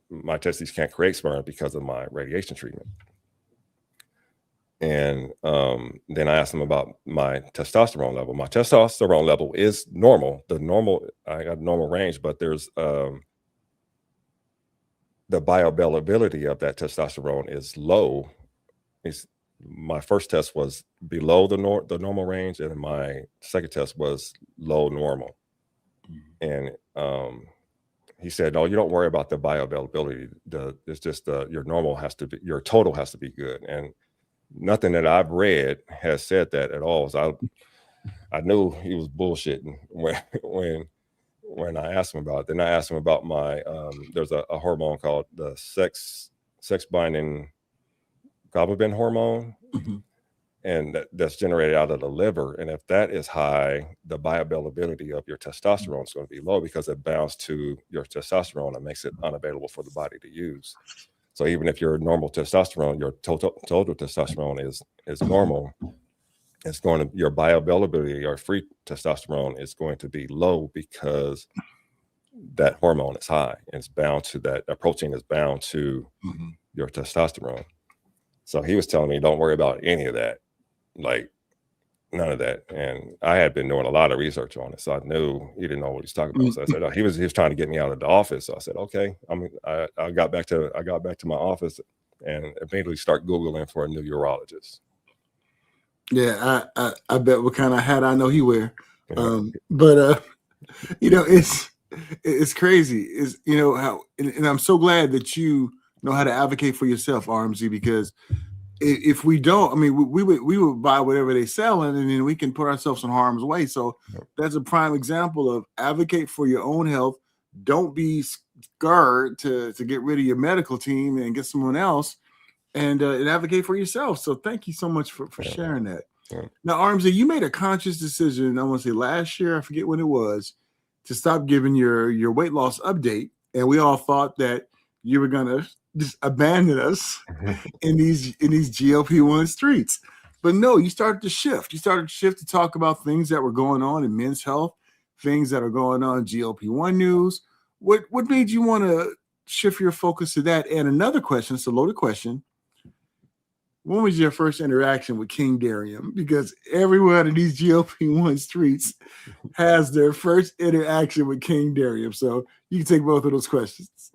my testes can't create sperm because of my radiation treatment. And then I asked him about my testosterone level. My testosterone level is normal. I got normal range, but there's the bioavailability of that testosterone is low. My first test was below the normal range, and my second test was low normal. And he said, "No, you don't worry about the bioavailability. It's just your total has to be good." And nothing that I've read has said that at all. So I knew he was bullshitting when I asked him about it. Then I asked him about my there's a hormone called the sex binding globulin hormone, and that's generated out of the liver. And if that is high, the bioavailability of your testosterone is going to be low because it bounds to your testosterone and makes it unavailable for the body to use. So even if your normal testosterone, your total testosterone is normal, your bioavailability, your free testosterone is going to be low because that hormone is high. And it's bound to that protein is bound to your testosterone. So he was telling me, don't worry about any of that, like none of that. And I had been doing a lot of research on it, so I knew he didn't know what he's talking about. So I said, oh, he was trying to get me out of the office. So I said, okay. I got back to my office and immediately start Googling for a new urologist. Yeah, I bet what kind of hat I know he wear. But it's crazy. Is how, and I'm so glad that you know how to advocate for yourself, RMZ, because if we don't, I mean, we would buy whatever they sell, and then we can put ourselves in harm's way. So that's a prime example of advocate for your own health. Don't be scared to get rid of your medical team and get someone else, and advocate for yourself. So thank you so much for sharing that. Now, RMZ, you made a conscious decision, I want to say last year, I forget when it was, to stop giving your weight loss update. And we all thought that you were going to just abandon us in these GLP-1 streets. But no, you started to shift. You started to shift to talk about things that were going on in men's health, things that are going on in GLP-1 news. What made you want to shift your focus to that? And another question, it's a loaded question. When was your first interaction with King Darium? Because everyone in these GLP-1 streets has their first interaction with King Darium. So you can take both of those questions.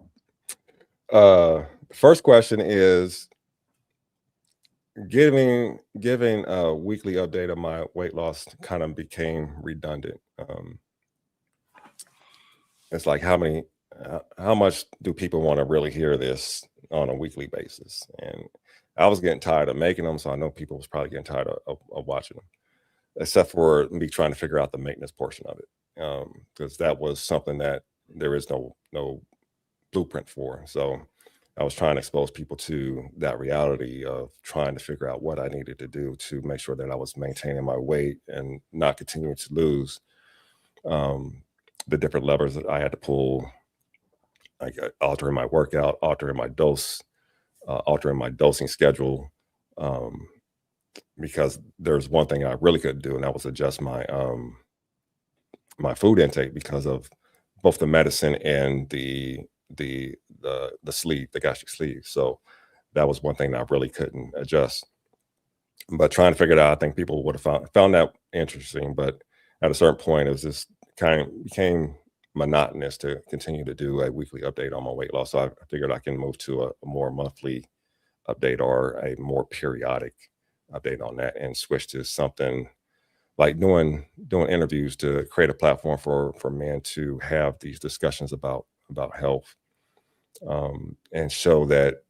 First question is giving a weekly update of my weight loss kind of became redundant. It's like how much do people want to really hear this on a weekly basis? And I was getting tired of making them, so I know people was probably getting tired of watching them, except for me trying to figure out the maintenance portion of it, because that was something that there is no blueprint for. So I was trying to expose people to that reality of trying to figure out what I needed to do to make sure that I was maintaining my weight and not continuing to lose. The different levers that I had to pull, like altering my workout, altering my dose, altering my dosing schedule, because there's one thing I really couldn't do, and that was adjust my my food intake because of both the medicine and the sleeve, the gastric sleeve. So that was one thing that I really couldn't adjust. But trying to figure it out, I think people would have found that interesting. But at a certain point, it was just became monotonous to continue to do a weekly update on my weight loss. So I figured I can move to a more monthly update or a more periodic update on that, and switch to something like doing interviews to create a platform for men to have these discussions about health, and show that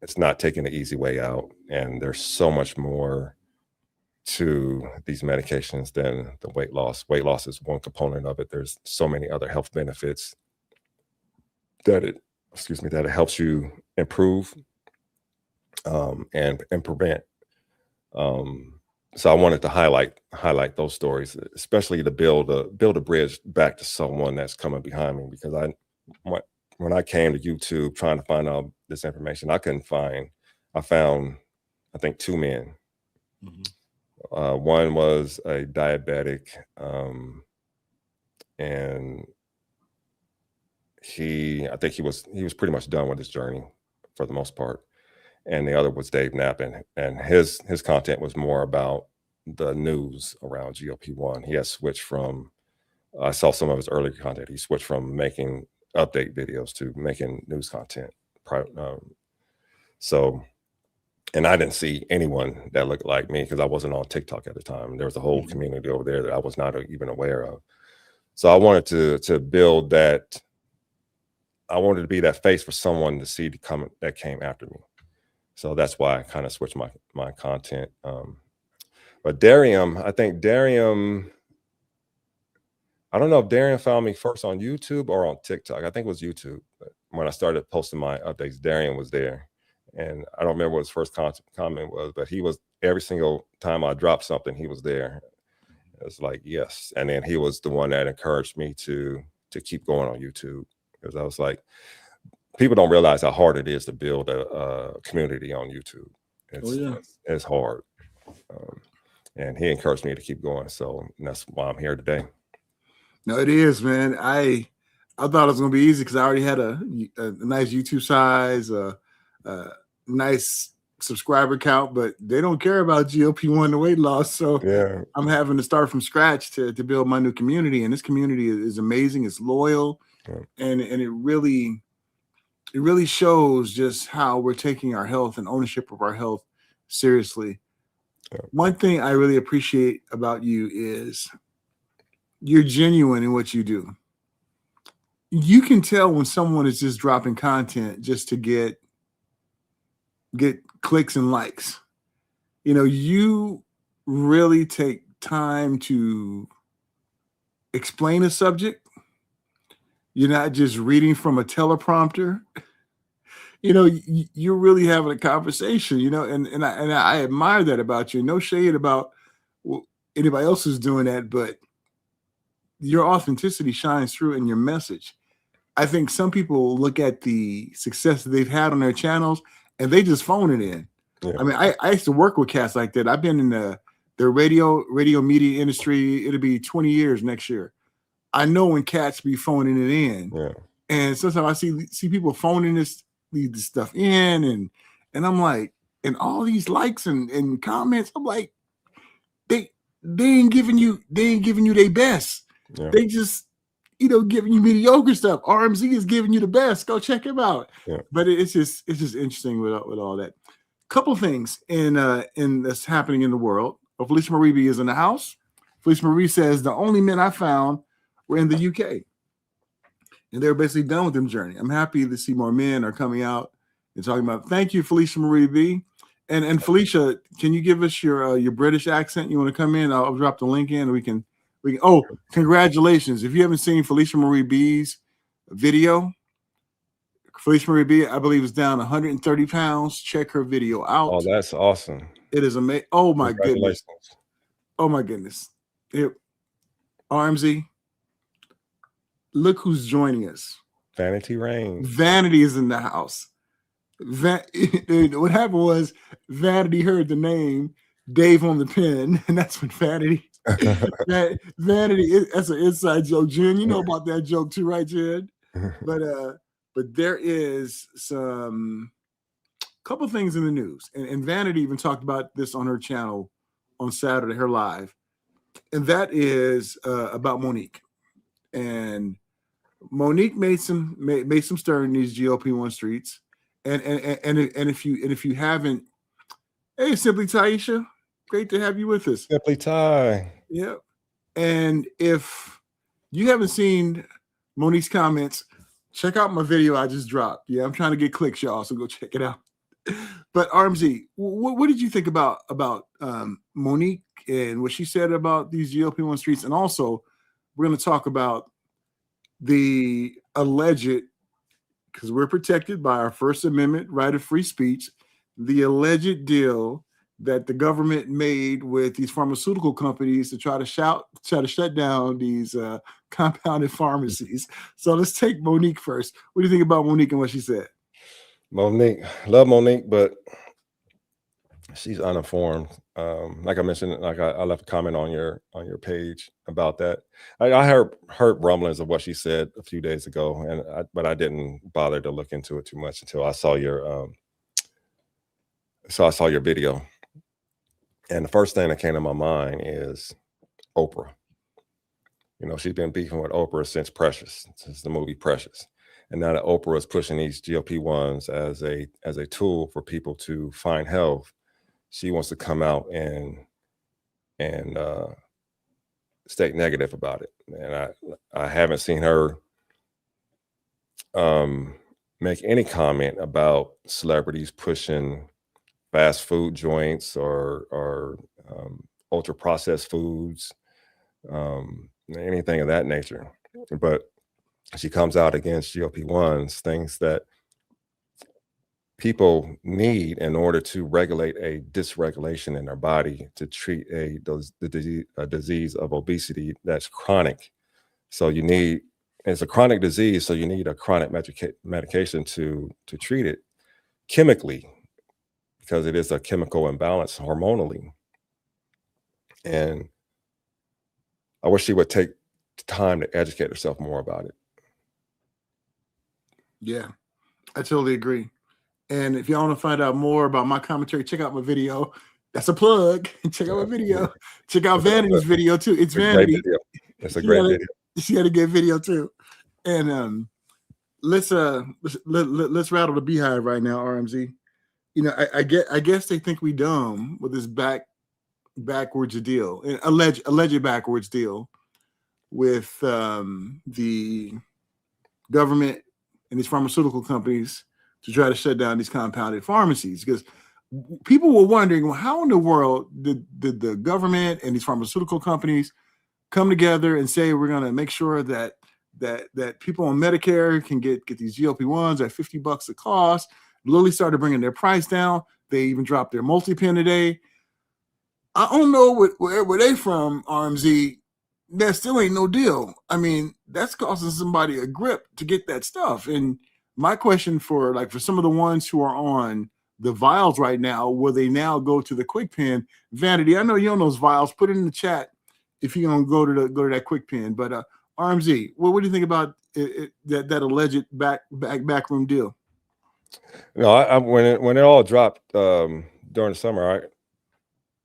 it's not taking the easy way out, and there's so much more to these medications than the weight loss. Weight loss is one component of it. There's so many other health benefits that it helps you improve and prevent. So I wanted to highlight those stories, especially to build a bridge back to someone that's coming behind me, because when I came to YouTube trying to find out this information, I found I think two men. One was a diabetic, and I think he was pretty much done with his journey for the most part. and the other was Dave Knapp, and his content was more about the news around GLP-1. He has switched from, I saw some of his earlier content. He switched from making update videos to making news content. So, and I didn't see anyone that looked like me because I wasn't on TikTok at the time. There was a whole community over there that I was not even aware of. So I wanted to build that. I wanted to be that face for someone to see the comment that came after me. So that's why I kind of switched my content. But Darium, I think Darium, I don't know if Darium found me first on YouTube or on TikTok. I think it was YouTube. But when I started posting my updates, Darium was there. And I don't remember what his first comment was, but he was, every single time I dropped something, he was there. It was like, yes. And then he was the one that encouraged me to keep going on YouTube. Because I was like, people don't realize how hard it is to build a community on YouTube. It's hard. And he encouraged me to keep going. So that's why I'm here today. No, it is, man. I thought it was going to be easy because I already had a nice YouTube size, nice subscriber count, but they don't care about GLP-1 the weight loss. So yeah, I'm having to start from scratch to build my new community. And this community is amazing. It's loyal. Yeah. And it really shows just how we're taking our health and ownership of our health seriously. Yeah. One thing I really appreciate about you is you're genuine in what you do. You can tell when someone is just dropping content just to get clicks and likes. You know, you really take time to explain a subject. You're not just reading from a teleprompter. You know, you're really having a conversation, you know, and I admire that about you. No shade about anybody else who's doing that, but your authenticity shines through in your message. I think some people look at the success that they've had on their channels and they just phone it in. Yeah. I mean, I used to work with cats like that. I've been in the radio media industry. It'll be 20 years next year. I know when cats be phoning it in. Yeah. And sometimes I see people phoning this stuff in and I'm like, and all these likes and comments, I'm like, they ain't giving you their best. Yeah. They just, you know, giving you mediocre stuff. RMZ is giving you the best. Go check him out. Yeah. But it's just interesting with all that. Couple things in that's happening in the world. Felicia Marie B is in the house. Felicia Marie says the only men I found were in the UK. And they're basically done with them journey. I'm happy to see more men are coming out and talking about. Thank you, Felicia Marie B. And Felicia, can you give us your British accent? You want to come in? I'll drop the link in and we can. Oh, congratulations. If you haven't seen Felicia Marie B's video, Felicia Marie B, I believe, is down 130 pounds. Check her video out. Oh, that's awesome. It is amazing. Oh, my goodness. Oh, my goodness. Here, RMZ, look who's joining us. Vanity Rain. Vanity is in the house. What happened was Vanity heard the name Dave on the pen, and that's when Vanity... Vanity, that's an inside joke, Jen. You know about that joke too, right, Jen? But there is some couple things in the news, and Vanity even talked about this on her channel on Saturday, her live, and that is about Monique. And Monique made some stir in these GLP-1 streets, and if you haven't, hey, Simply Taisha. Great to have you with us. Simply Ty. Yeah. And if you haven't seen Monique's comments, check out my video I just dropped. Yeah, I'm trying to get clicks, y'all, so go check it out. But RMZ, what did you think about Monique and what she said about these GLP-1 streets? And also, we're going to talk about the alleged, because we're protected by our First Amendment right of free speech, the alleged deal that the government made with these pharmaceutical companies to try to shut down these compounded pharmacies. So let's take Monique first. What do you think about Monique and what she said? Monique, love Monique, but she's uninformed. Like I mentioned, like I left a comment on your page about that. I heard rumblings of what she said a few days ago, but I didn't bother to look into it too much until I saw your So I saw your video, and the first thing that came to my mind is Oprah. You know, she's been beefing with Oprah since the movie Precious. And now that Oprah is pushing these GLP-1s as a tool for people to find health, she wants to come out and state negative about it. And I haven't seen her make any comment about celebrities pushing fast food joints or ultra processed foods, anything of that nature. But she comes out against GLP-1s, things that people need in order to regulate a dysregulation in their body to treat a disease of obesity that's chronic. So it's a chronic disease, so you need a chronic medication to treat it chemically, because it is a chemical imbalance hormonally. And I wish she would take time to educate herself more about it. Yeah, I totally agree. And if y'all want to find out more about my commentary, check out my video. That's a plug. Check out my video. Check out Vanity's video too. It's Vanity. It's a great video. She had a good video too. And let's rattle the beehive right now, RMZ. You know, I guess they think we dumb with this backwards deal, alleged backwards deal with the government and these pharmaceutical companies to try to shut down these compounded pharmacies. Because people were wondering, well, how in the world did the government and these pharmaceutical companies come together and say we're going to make sure that people on Medicare can get these GLP-1s at $50 a cost? Lilly started bringing their price down. They even dropped their multi-pen today. I don't know where they from, RMZ. That still ain't no deal. I mean, that's costing somebody a grip to get that stuff. And my question for some of the ones who are on the vials right now, will they now go to the quick pen? Vanity, I know you own those vials. Put it in the chat if you're gonna go to that quick pen. But RMZ, what do you think about that alleged backroom deal? No, when it all dropped during the summer, I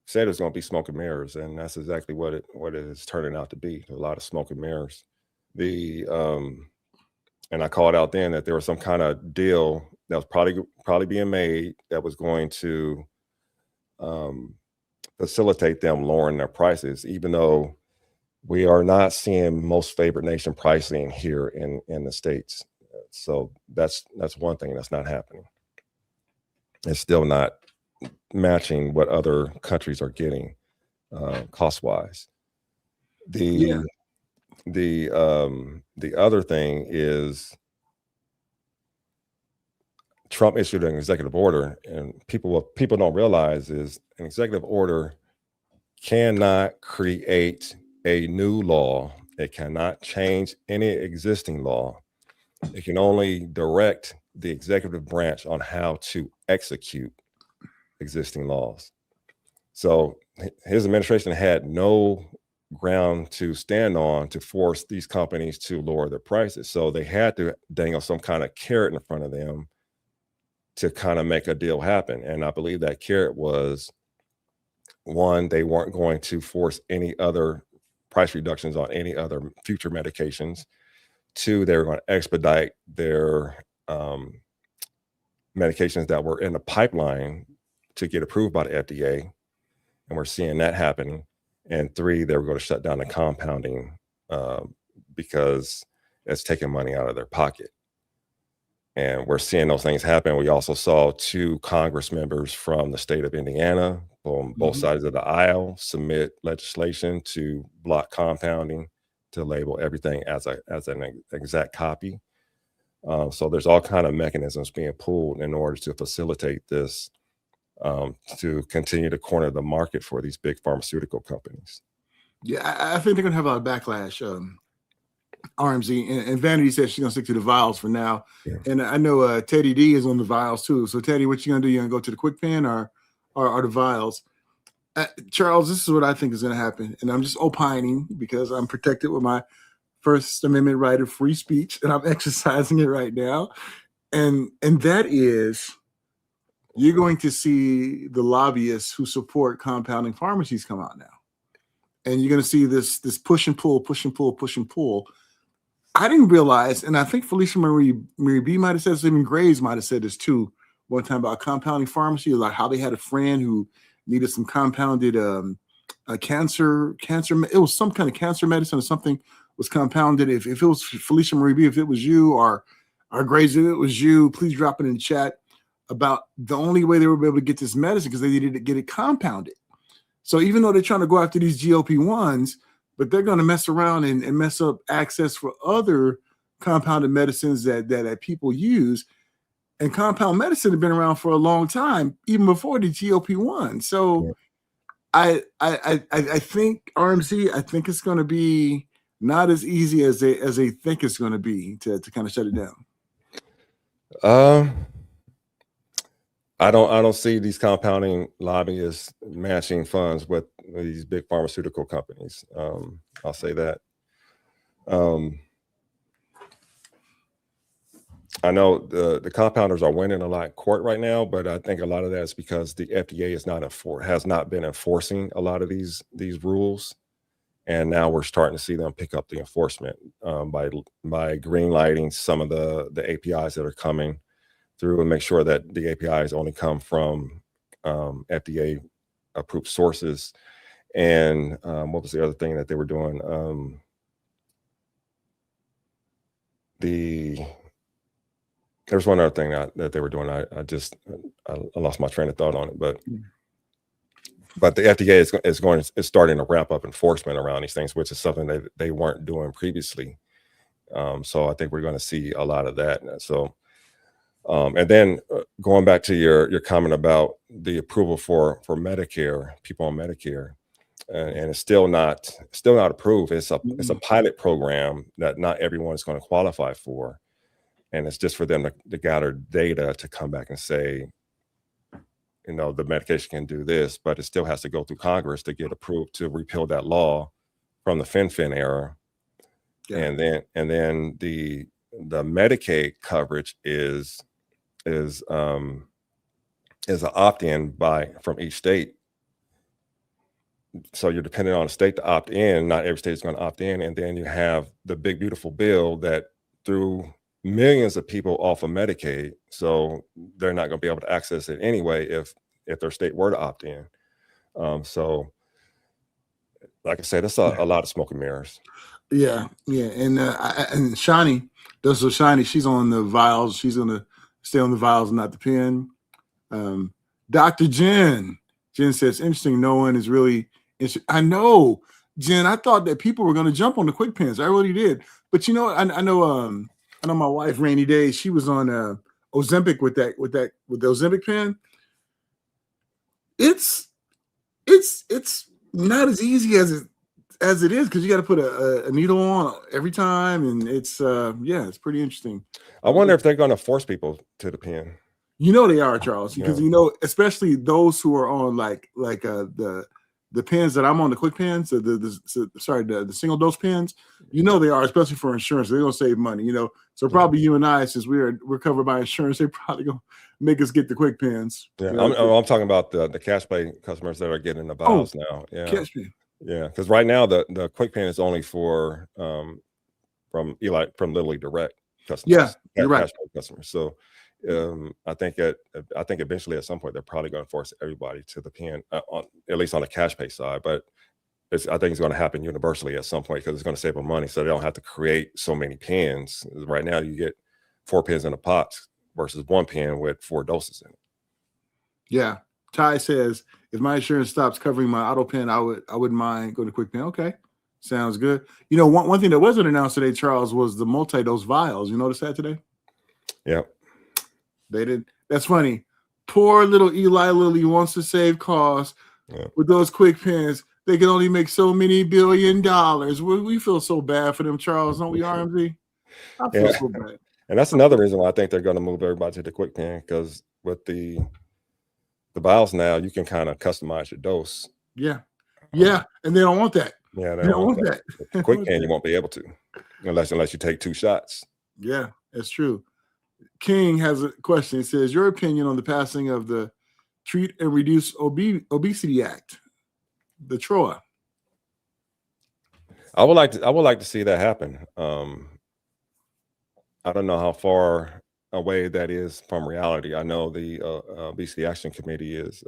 said it was going to be smoke and mirrors, and that's exactly what it is turning out to be. A lot of smoke and mirrors. And I called out then that there was some kind of deal that was probably being made that was going to facilitate them lowering their prices, even though we are not seeing most favored nation pricing here in the States. So that's one thing that's not happening. It's still not matching what other countries are getting cost-wise. The other thing is Trump issued an executive order, and what people don't realize is an executive order cannot create a new law. It cannot change any existing law. It can only direct the executive branch on how to execute existing laws. So his administration had no ground to stand on to force these companies to lower their prices. So they had to dangle some kind of carrot in front of them to kind of make a deal happen. And I believe that carrot was, one, they weren't going to force any other price reductions on any other future medications. Two, they were going to expedite their medications that were in the pipeline to get approved by the FDA. And we're seeing that happening. And three, they were going to shut down the compounding because it's taking money out of their pocket. And we're seeing those things happen. We also saw 2 Congress members from the state of Indiana on both sides of the aisle submit legislation to block compounding, to label everything as an exact copy. So there's all kind of mechanisms being pulled in order to facilitate this, to continue to corner the market for these big pharmaceutical companies. Yeah, I think they're going to have a lot of backlash. RMZ and Vanity said she's going to stick to the vials for now. Yeah. And I know Teddy D is on the vials too. So Teddy, what you going to do? You going to go to the quick pen or the vials? Charles, this is what I think is going to happen. And I'm just opining because I'm protected with my First Amendment right of free speech, and I'm exercising it right now. And that is, you're going to see the lobbyists who support compounding pharmacies come out now. And you're going to see this push and pull, push and pull, push and pull. I didn't realize, and I think Felicia Marie B might have said this, even Graves might have said this too, one time about compounding pharmacy, like how they had a friend who needed some compounded cancer. It was some kind of cancer medicine or something was compounded. If it was Felicia Marie B, if it was you, or Graves, if it was you, please drop it in the chat about the only way they were able to get this medicine because they needed to get it compounded. So even though they're trying to go after these GLP-1s, but they're going to mess around and mess up access for other compounded medicines that people use. And compound medicine had been around for a long time, even before the GLP-1. So I think RMZ, I think it's going to be not as easy as they think it's going to be to kind of shut it down. I don't see these compounding lobbyists matching funds with these big pharmaceutical companies. I'll say that. I know the compounders are winning a lot in court right now, but I think a lot of that is because the FDA has not been enforcing a lot of these rules, and now we're starting to see them pick up the enforcement by green lighting some of the APIs that are coming through and make sure that the APIs only come from FDA approved sources. And what was the other thing that they were doing? There's one other thing that they were doing. I lost my train of thought on it, but the FDA is starting to ramp up enforcement around these things, which is something that they weren't doing previously. So I think we're going to see a lot of that. So, and then going back to your comment about the approval for Medicare, people on Medicare, and it's still not approved. It's a pilot program that not everyone is going to qualify for. And it's just for them to gather data to come back and say, the medication can do this, but it still has to go through Congress to get approved to repeal that law from the FinFin era. Yeah. And then the Medicaid coverage is an opt-in from each state. So you're dependent on a state to opt in. Not every state is going to opt in. And then you have the big, beautiful bill that threw millions of people off of Medicaid. So they're not going to be able to access it anyway if their state were to opt in. So like I said, that's a lot of smoke and mirrors. Yeah. And Shani, she's on the vials. She's going to stay on the vials, not the pen. Dr. Jen says, interesting. No one is really interested. I know, Jen, I thought that people were going to jump on the quick pens. I really did. But I know my wife, Rainy Day, she was on Ozempic with the Ozempic pen. It's not as easy as it is because you got to put a needle on every time, and it's pretty interesting. I wonder if they're going to force people to the pen. They are, Charles, because especially those who are on like the pens that I'm on, the quick pens, the single dose pens. They are, especially for insurance. They're gonna save money. So probably you and I, since we're covered by insurance, they're probably gonna make us get the quick pens. Yeah, I'm talking about the cash pay customers that are getting the vials now. Yeah, cash pay. Yeah, because right now the quick pen is only for from Literally Direct customers. Yeah, you're right. Cash pay customers. So I think eventually at some point they're probably going to force everybody to the pen, at least on the cash pay side. But I think it's going to happen universally at some point because it's going to save them money, so they don't have to create so many pens. Right now, you get 4 pens in a pot versus 1 pen with 4 doses in it. Yeah, Ty says if my insurance stops covering my auto pen, I wouldn't mind going to quick pen. Okay, sounds good. One thing that wasn't announced today, Charles, was the multi-dose vials. You notice that today? Yeah. They did. That's funny. Poor little Eli Lilly wants to save costs with those quick pens. They can only make so many $1 billion. We feel so bad for them, Charles, don't we, RMZ? I feel so bad. And that's another reason why I think they're going to move everybody to the quick pen, because with the vials now, you can kind of customize your dose. Yeah, and they don't want that. Yeah, they don't want that. The quick pen, you won't be able to, unless you take 2 shots. Yeah, that's true. King has a question. He says, your opinion on the passing of the Treat and Reduce Obesity Act, the TROA. I would like to see that happen. I don't know how far away that is from reality. I know the Obesity Action Committee is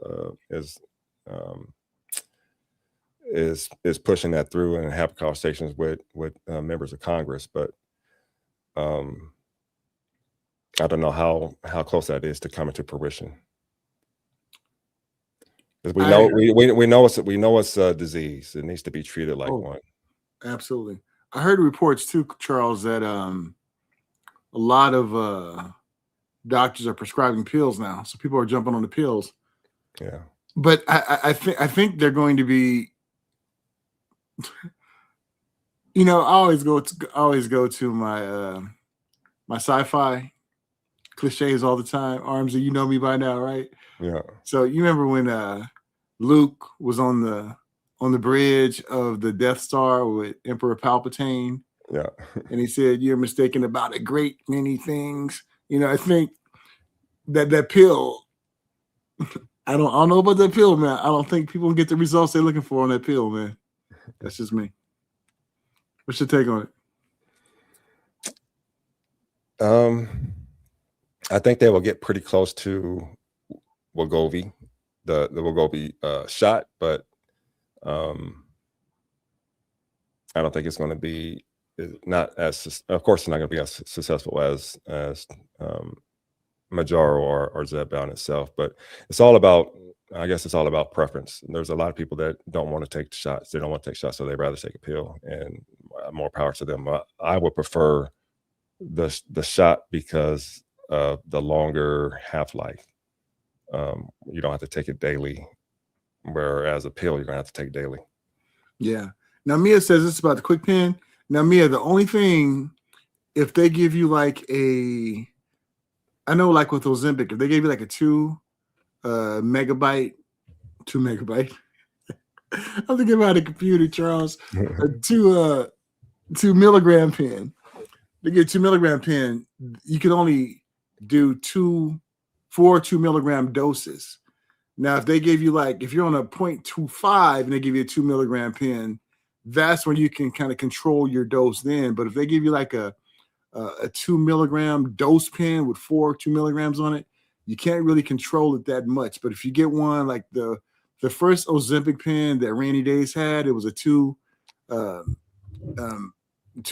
pushing that through and have conversations with members of Congress, but I don't know how close that is to coming to fruition. We know it's a disease. It needs to be treated like one. Absolutely. I heard reports too, Charles, that a lot of doctors are prescribing pills now, so people are jumping on the pills. Yeah, but I think they're going to be. You know, I always go to my my sci-fi cliches all the time. RMZ, you know me by now, right? Yeah. So you remember when Luke was on the bridge of the Death Star with Emperor Palpatine? Yeah. And he said, "You're mistaken about a great many things." You know, I think that pill. I don't know about that pill, man. I don't think people get the results they're looking for on that pill, man. That's just me. What's your take on it? I think they will get pretty close to Wegovy, the Wegovy shot, but I don't think it's going to be not as. Of course, it's not going to be as successful as Mounjaro or Zepbound itself. But it's all about. I guess it's all about preference. And there's a lot of people that don't want to take shots. They don't want to take shots, so they'd rather take a pill. And more power to them. I would prefer the shot because of the longer half-life. You don't have to take it daily, whereas a pill you're gonna have to take daily. Yeah. Now Mia says this about the quick pen. Now Mia, the only thing, if they give you like I know like with Ozempic, if they gave you like a 2 megabyte. I'm thinking about a computer, Charles. A 2 milligram pen. They get 2 milligram pen. You can only do 4 2 milligram doses. Now, if they give you like, if you're on a 0.25 and they give you a 2 milligram pen, that's when you can kind of control your dose then. But if they give you like a 2 milligram dose pen with 4 2 milligrams on it, you can't really control it that much. But if you get one like the first Ozempic pen that Randy Days had, it was a 2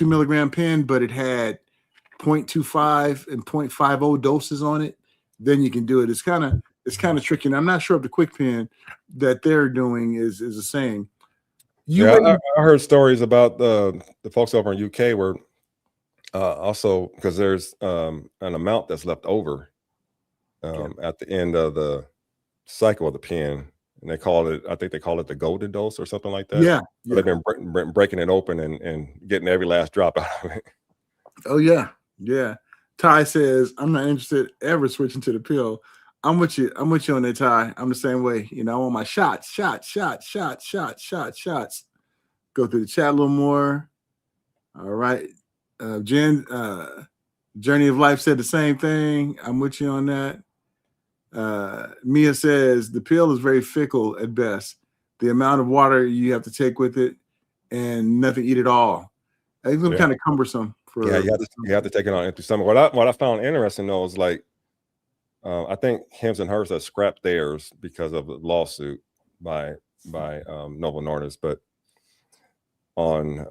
milligram pen, but it had 0.25 and 0.50 doses on it. Then you can do it. It's kind of tricky. And I'm not sure if the quick pen that they're doing is the same. I heard stories about the folks over in UK where also because there's an amount that's left over at the end of the cycle of the pen, and I think they call it the golden dose or something like that. Yeah. They've been breaking it open and getting every last drop out of it. Oh yeah. Ty says, "I'm not interested ever switching to the pill." I'm with you on that, Ty. I'm the same way. You know, I want my shots. Go through the chat a little more. All right. Jen, Journey of Life said the same thing. I'm with you on that. Mia says the pill is very fickle at best. The amount of water you have to take with it and nothing eat at all. It's kind of cumbersome. You have to take it on empty stomach. What I found interesting though is like I think Hims and Hers have scrapped theirs because of the lawsuit by Novo Nordisk, but on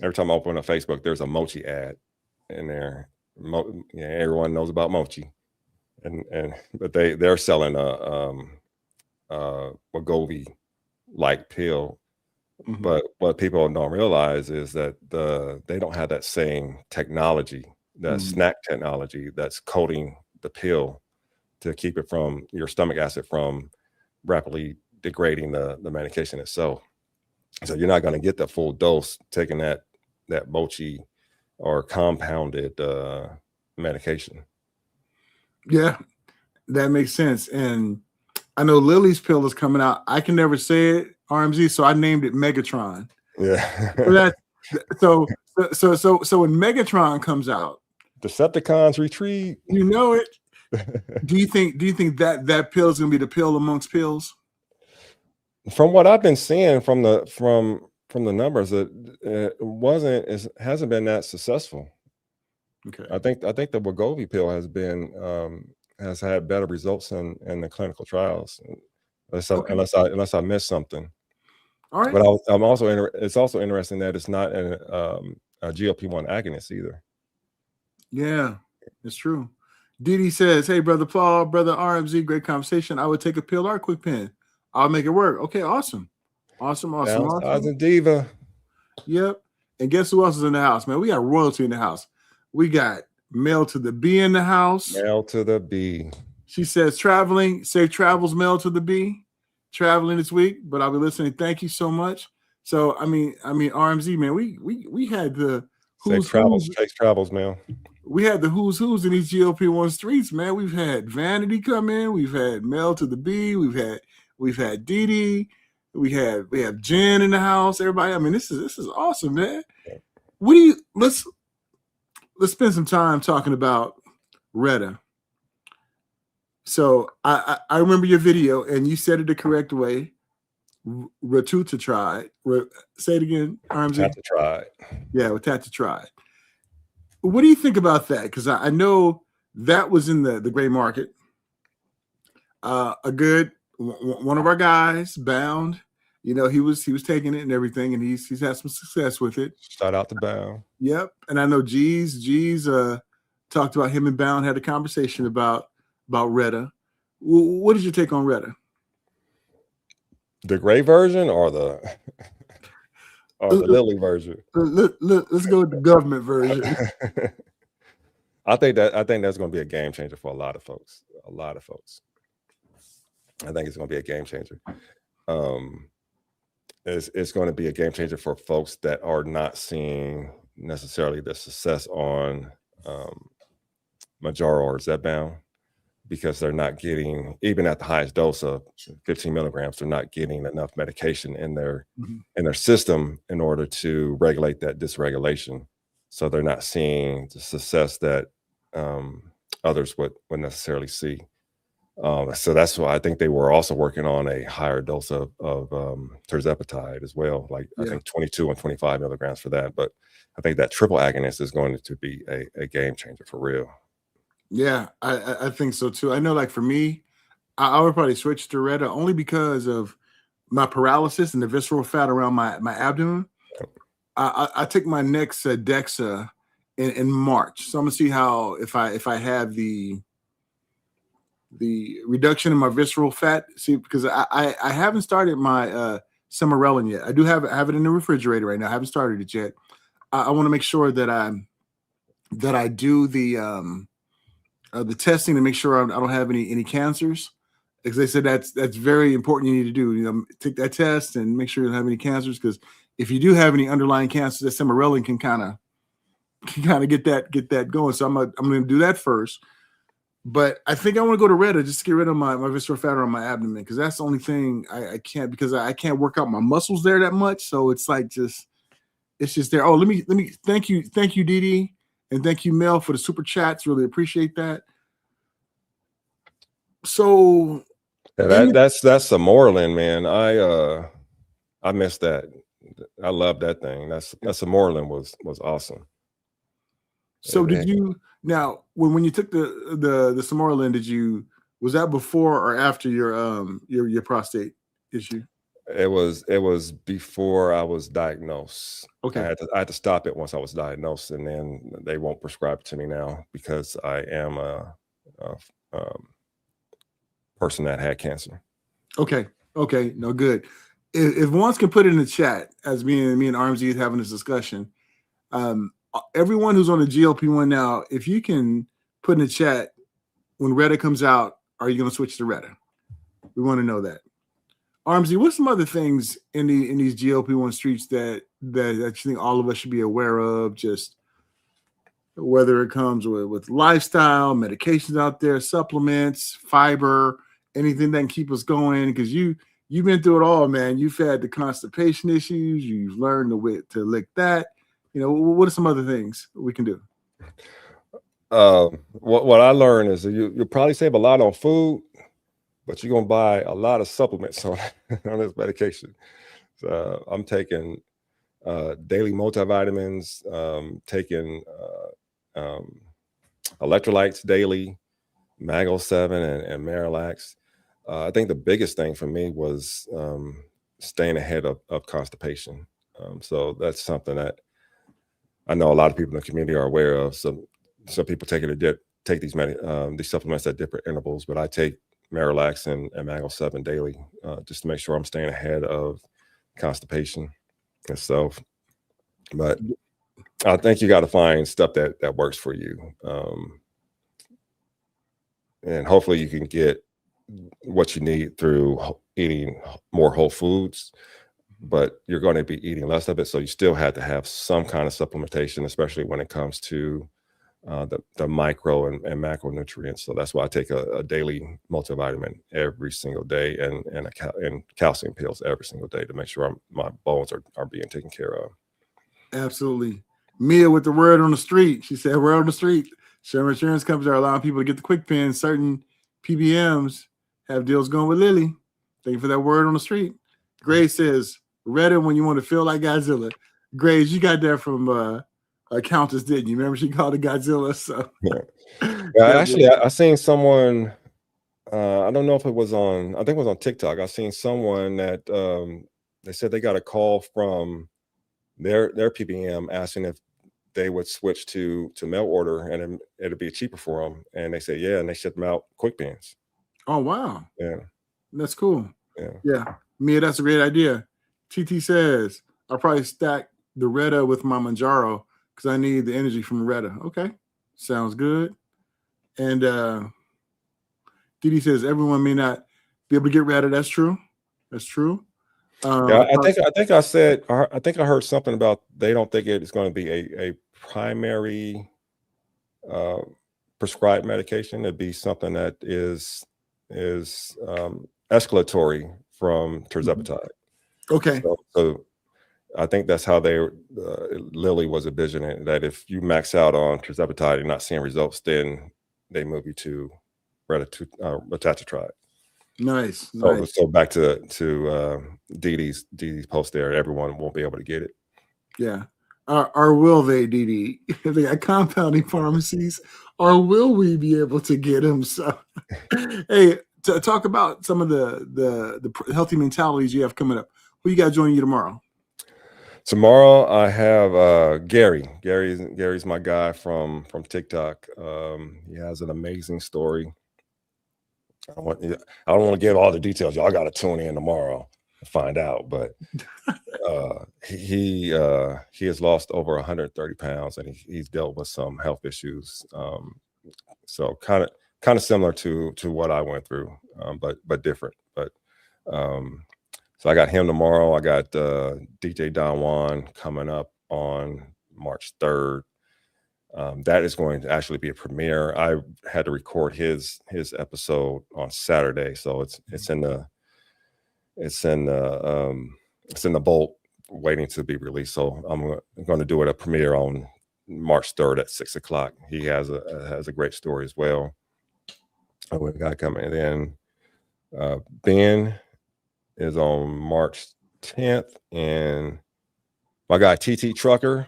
every time I open a Facebook, there's a mochi ad in there. Everyone knows about mochi, but they're selling a Wegovy like pill. Mm-hmm. But what people don't realize is that they don't have that same technology, that snack technology that's coating the pill to keep it from your stomach acid from rapidly degrading the medication itself. So you're not going to get the full dose taking that mochi or compounded medication. Yeah, that makes sense. And I know Lily's pill is coming out. I can never say it, RMZ, so I named it Megatron. Yeah. So when Megatron comes out, Decepticons retreat. You know it. Do you think that pill is gonna be the pill amongst pills? From what I've been seeing from the numbers, it hasn't been that successful. Okay. I think the Wegovy pill has had better results in the clinical trials, unless I missed something. All right. But I'm also it's also interesting that it's not a GLP-1 agonist either. Yeah, it's true. Didi says, "Hey, brother Paul, brother RMZ, great conversation. I would take a pill or a quick pen. I'll make it work." Okay, awesome. Downsizing diva. Yep. And guess who else is in the house, man? We got royalty in the house. We got Mel to the B in the house. Mel to the B. She says, "Traveling, safe travels, Mel to the B. Traveling this week, but I'll be listening. Thank you so much." So I mean, RMZ, man, we had the safe travels, Mel. We had the who's in these GLP-1 streets, man. We've had Vanity come in, we've had Mel to the B, we've had Didi, we have Jen in the house. Everybody, I mean, this is awesome, man. Let's spend some time talking about Retta. So I remember your video, and you said it the correct way. Ratutride. Say it again, RMZ. Ratutride. Yeah, with Ratutride. What do you think about that? Because I know that was in the gray market. One of our guys, Bound, you know, he was taking it and everything, and he's had some success with it. Shout out to Bound. Yep, and I know G's talked about him and Bound had a conversation about Retta. What is your take on Retta? The gray version or the Lily version? Let's go with the government version. I think that's going to be a game changer for a lot of folks. I think it's going to be a game changer. It's going to be a game changer for folks that are not seeing necessarily the success on Mounjaro or Zepbound, because they're not getting, even at the highest dose of 15 milligrams, they're not getting enough medication in their system in order to regulate that dysregulation. So they're not seeing the success that others would necessarily see. So that's why I think they were also working on a higher dose of tirzepatide as well, I think 22 and 25 milligrams for that. But I think that triple agonist is going to be a game changer for real. Yeah, I think so too. I know, like for me, I would probably switch to Retta only because of my paralysis and the visceral fat around my abdomen. I took my next DEXA in March, so I'm gonna see how if I have the reduction in my visceral fat. See, because I haven't started my Semarelin yet. I do have it in the refrigerator right now. I haven't started it yet. I want to make sure that I do the testing to make sure I don't have any cancers, because they said that's very important. You need to do, you know, take that test and make sure you don't have any cancers, because if you do have any underlying cancers, that Semarelin can kind of get that going. So I'm going to do that first. But I think I want to go to Retta just to get rid of my visceral fat on my abdomen, because that's the only thing I can't, because I can't work out my muscles there that much. So it's like it's just there. Oh, let me thank you, Didi. And thank you, Mel, for the super chats. Really appreciate that. So that's Semarelin, man. I missed that. I love that thing. That Semarelin was awesome. So did you, now when you took the Semarelin, was that before or after your prostate issue? It was before I was diagnosed. Okay. I had to stop it once I was diagnosed, and then they won't prescribe it to me now because I am a person that had cancer. Okay. No, good. If ones can put it in the chat, as me and RMZ is having this discussion, everyone who's on the GLP-1 now, if you can put in the chat when Retta comes out, are you going to switch to Retta? We want to know that. RMZ, what's some other things in these GLP-1 streets that you think all of us should be aware of, just whether it comes with lifestyle, medications out there, supplements, fiber, anything that can keep us going? Because you've been through it all, man. You've had the constipation issues. You've learned to lick that. You know, what are some other things we can do? What I learned is that you'll probably save a lot on food, but you're gonna buy a lot of supplements on on this medication. So I'm taking daily multivitamins, taking electrolytes daily, Mago 7 and Marilax. I think the biggest thing for me was staying ahead of constipation. So that's something that I know a lot of people in the community are aware of. Some people take these supplements at different intervals, but I take Marilax and Mago 7 daily just to make sure I'm staying ahead of constipation itself. But I think you got to find stuff that works for you, and hopefully you can get what you need through eating more whole foods. But you're going to be eating less of it, so you still have to have some kind of supplementation, especially when it comes to the micro and macronutrients. So that's why I take a daily multivitamin every single day and calcium pills every single day to make sure my bones are being taken care of. Absolutely. Mia with the word on the street. She said, word on the street. Sherman insurance companies are allowing people to get the quick pins. Certain PBMs have deals going with Lily. Thank you for that word on the street. Grace says, Reddit when you want to feel like Godzilla. Grace, you got that from Countess, didn't you? Remember she called it Godzilla? So actually, I seen someone, I don't know if it was I think it was on TikTok. I seen someone that they said they got a call from their PBM asking if they would switch to mail order and it'd be cheaper for them. And they said, yeah, and they shipped them out quick pins. Oh, wow. Yeah. That's cool. Yeah. Mia, that's a great idea. TT says, I'll probably stack the Retta with my Mounjaro because I need the energy from Retta. Okay. Sounds good. And Didi says, everyone may not be able to get Retta. That's true. That's true. Yeah, I think I heard something about they don't think it is going to be a primary prescribed medication. It'd be something that is escalatory from tirzepatide. Okay. So I think that's how Lilly was envisioning that if you max out on tirzepatide and not seeing results, then they move you to retatrutide. Nice. So back to Dee's post there, everyone won't be able to get it. Yeah. Or will they, Didi? If they got compounding pharmacies, or will we be able to get them? So, hey, to talk about some of the healthy mentalities you have coming up. Who you got joining you tomorrow? Tomorrow I have Gary. Gary's my guy from TikTok. He has an amazing story. I don't want to give all the details. Y'all got to tune in tomorrow to find out. But he has lost over 130 pounds, and he's dealt with some health issues. So kind of similar to what I went through, but different. But so I got him tomorrow. I got DJ Don Juan coming up on March 3rd. That is going to actually be a premiere. I had to record his episode on Saturday, so it's in the vault waiting to be released. So I'm going to do it a premiere on March 3rd at 6 o'clock. He has a great story as well. We got coming in. Ben is on March 10th, and my guy TT Trucker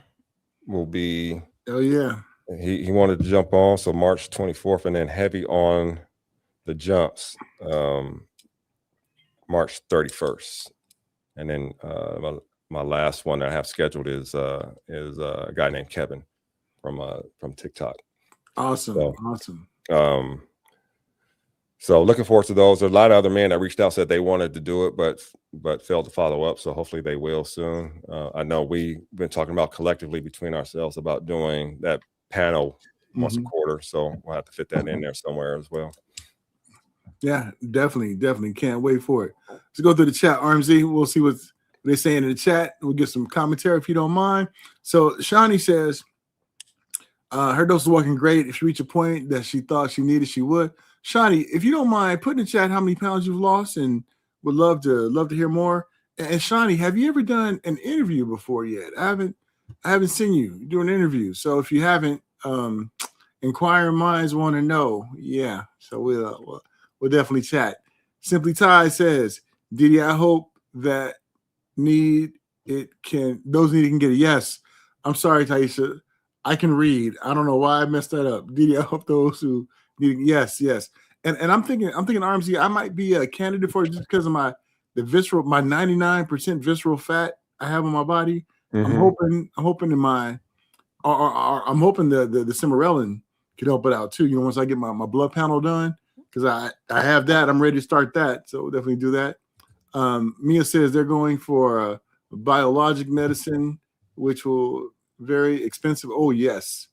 will be. Oh yeah. He wanted to jump on, so March 24th, and then heavy on the jumps, March 31st, and then my last one that I have scheduled is a guy named Kevin from TikTok. Awesome. So looking forward to those. There's a lot of other men that reached out, said they wanted to do it, but failed to follow up. So hopefully they will soon. I know we've been talking about collectively between ourselves about doing that panel once a quarter. So we'll have to fit that in there somewhere as well. Yeah, definitely. Can't wait for it. Let's go through the chat, RMZ. We'll see what they're saying in the chat. We'll get some commentary if you don't mind. So Shawnee says, her dose is working great. If she reached a point that she thought she needed, she would. Shawnee, if you don't mind, put in the chat how many pounds you've lost, and would love to hear more. And Shawnee, have you ever done an interview before yet? I haven't seen you do an interview. So if you haven't, Inquiring minds want to know. Yeah, so we'll definitely chat. Simply Ty says, Didi, I hope that those need it can get a yes. I'm sorry, Taisha. I can read. I don't know why I messed that up. Didi, I hope those who need yes. And I'm thinking RMZ, I might be a candidate for it just because of my 99% visceral fat I have on my body. I'm hoping I'm hoping the Cimarelin could help it out too. You know, once I get my blood panel done, because I have that, I'm ready to start that. So we'll definitely do that. Mia says they're going for biologic medicine, which will very expensive. Oh, yes.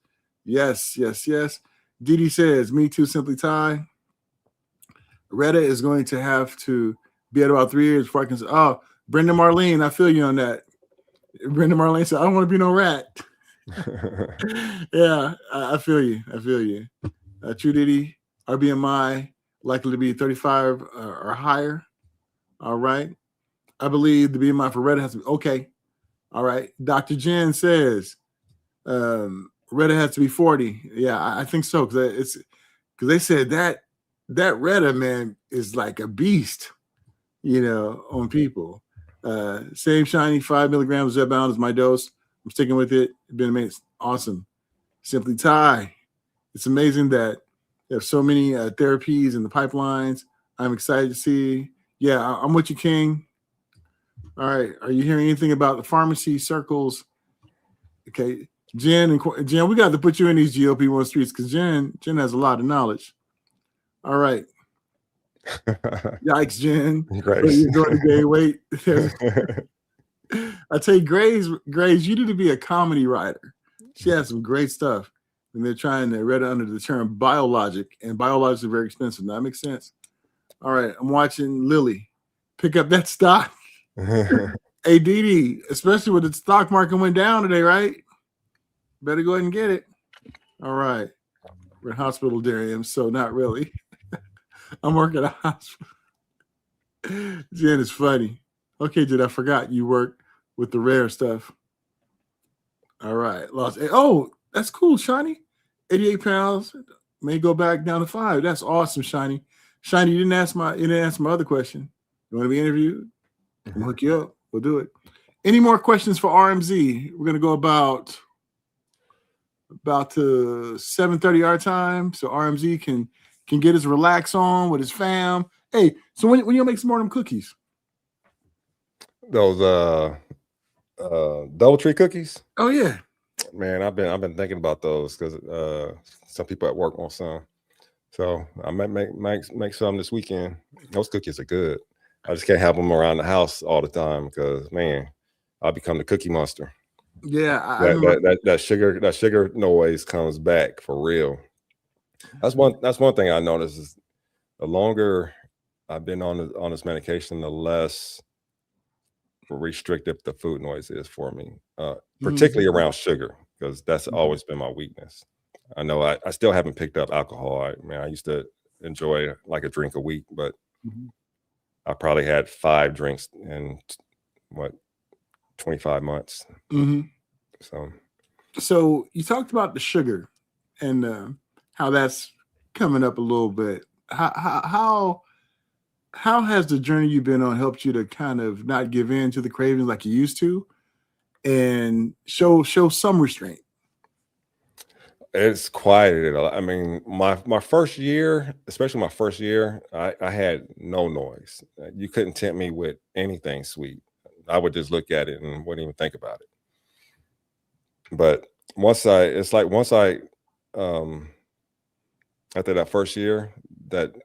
Didi says, me too, Simply Ty. Retta is going to have to be at about 3 years before I can say, oh, Brenda Marlene, I feel you on that. Brenda Marlene said, I don't want to be no rat. Yeah, I feel you. True Didi, our BMI likely to be 35 or higher. All right. I believe the BMI for Retta has to be okay. All right. Dr. Jen says Retta has to be 40. Yeah, I think so, because they said that Retta, man, is like a beast, you know, on people. Same shiny 5 milligrams Zepbound is my dose. I'm sticking with it. It's been amazing. Awesome. Simply Ty. It's amazing that there are so many therapies in the pipelines. I'm excited to see. Yeah, I'm with you, King. All right. Are you hearing anything about the pharmacy circles? Okay. Jen, we got to put you in these GLP-1 streets because Jen has a lot of knowledge. All right. Yikes, Jen. Grace. You're going to gain weight. I tell you, Grace, you need to be a comedy writer. She has some great stuff. And they're trying to read it under the term biologic, and biologics are very expensive. Now, that makes sense. All right, I'm watching Lily pick up that stock. Hey, Didi, especially when the stock market went down today, right? Better go ahead and get it. All right. We're in hospital, Darian, so not really. I'm working at a hospital. Jen is funny. Okay, Jen, I forgot you work with the rare stuff. All right. Oh, that's cool, Shiny. 88 pounds. May go back down to 5. That's awesome, Shiny. Shiny, you didn't ask my other question. You want to be interviewed? I'll hook you up. We'll do it. Any more questions for RMZ? We're gonna go about to 7:30 our time, so RMZ can get his relax on with his fam. Hey, so when you make some more of them cookies? Those DoubleTree cookies. Oh yeah, man, I've been thinking about those because some people at work want some, so I might make some this weekend. Those cookies are good. I just can't have them around the house all the time because, man, I'll become the cookie monster. Yeah, that sugar noise comes back for real. That's one thing I noticed is the longer I've been on this medication, the less restrictive the food noise is for me, particularly around sugar, because that's always been my weakness. I know I still haven't picked up alcohol. I used to enjoy like a drink a week, but I probably had 5 drinks in 25 months. So you talked about the sugar and how that's coming up a little bit. How has the journey you've been on helped you to kind of not give in to the cravings like you used to and show some restraint? It's quieted a lot. I mean, my first year, especially my first year, I had no noise. You couldn't tempt me with anything sweet. I would just look at it and wouldn't even think about it. But after that first year, that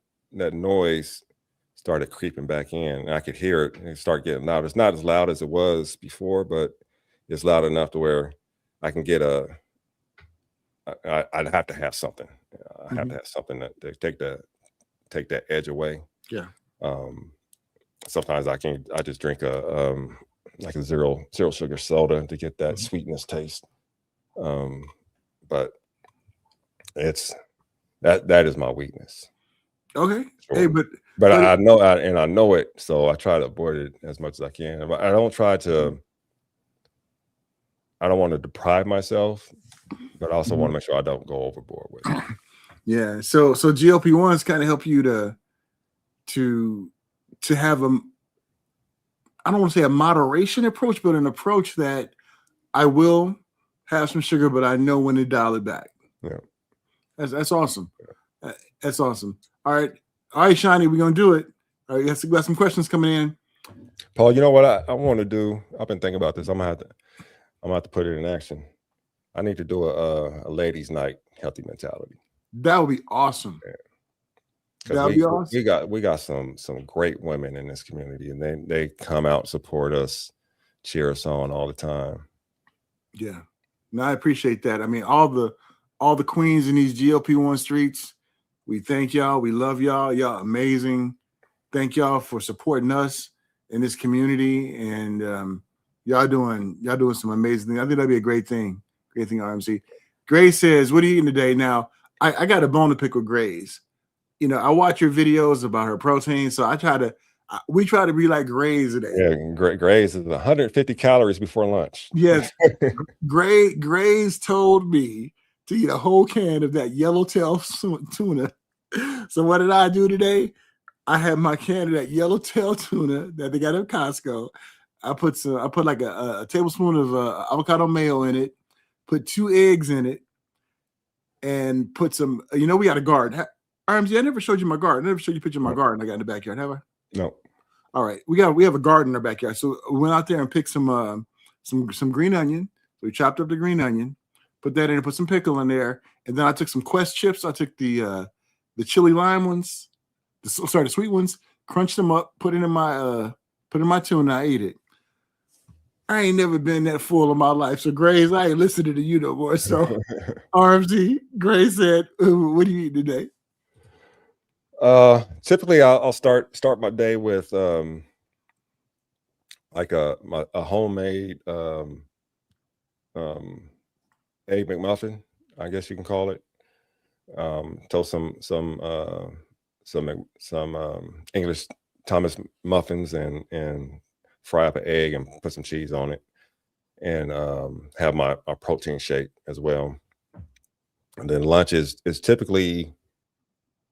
noise started creeping back in, and I could hear it and start getting loud. It's not as loud as it was before, but it's loud enough to where I can get I'd have to have something. I have to have something to take that edge away. Yeah. Sometimes I just drink like a zero sugar soda to get that sweetness taste. But it's that is my weakness. Okay. Sure. Hey, but I know it, so I try to avoid it as much as I can. I don't want to deprive myself, but I also want to make sure I don't go overboard with it. Yeah. So GLP-1s kind of help you to have I don't want to say a moderation approach, but an approach that I will have some sugar, but I know when to dial it back. Yeah. That's awesome. That's awesome. All right, Shiny, we're gonna do it. All right, we got some questions coming in. Paul, you know what I want to do? I've been thinking about this. I'm gonna have to put it in action. I need to do a ladies' night healthy mentality. That would be awesome. Yeah. That would be awesome. We got some great women in this community, and they come out, support us, cheer us on all the time. Yeah, no, I appreciate that. I mean, all the queens in these GLP-1 streets, we thank y'all. We love y'all. Y'all amazing. Thank y'all for supporting us in this community, and y'all doing some amazing things. I think that'd be a great thing. Great thing, RMZ. Grace says, "What are you eating today?" Now, I got a bone to pick with Grace. You know, I watch your videos about her protein, so we try to be like Grace today. Yeah, Grace is 150 calories before lunch. Yes, Grace told me to eat a whole can of that yellowtail tuna. So what did I do today? I had my can of that yellowtail tuna that they got at Costco. I put like a tablespoon of avocado mayo in it, put 2 eggs in it, and put some. You know, we got a garden. RMZ, I never showed you my garden. I never showed you a picture of my garden I got in the backyard, have I? No. All right, we have a garden in our backyard. So we went out there and picked some green onion. So we chopped up the green onion, put that in, and put some pickle in there, and then I took some Quest chips. I took the chili lime ones, the sweet ones, crunched them up, put it in my tuna. I ate it. I ain't never been that full in my life. So Grace, I ain't listening to you no more. So RMZ, Grace said, "What are you eating today?" Typically I'll start my day with like a homemade egg McMuffin, I guess you can call it. Toast some English Thomas muffins and fry up an egg and put some cheese on it, and have my protein shake as well. And then lunch is typically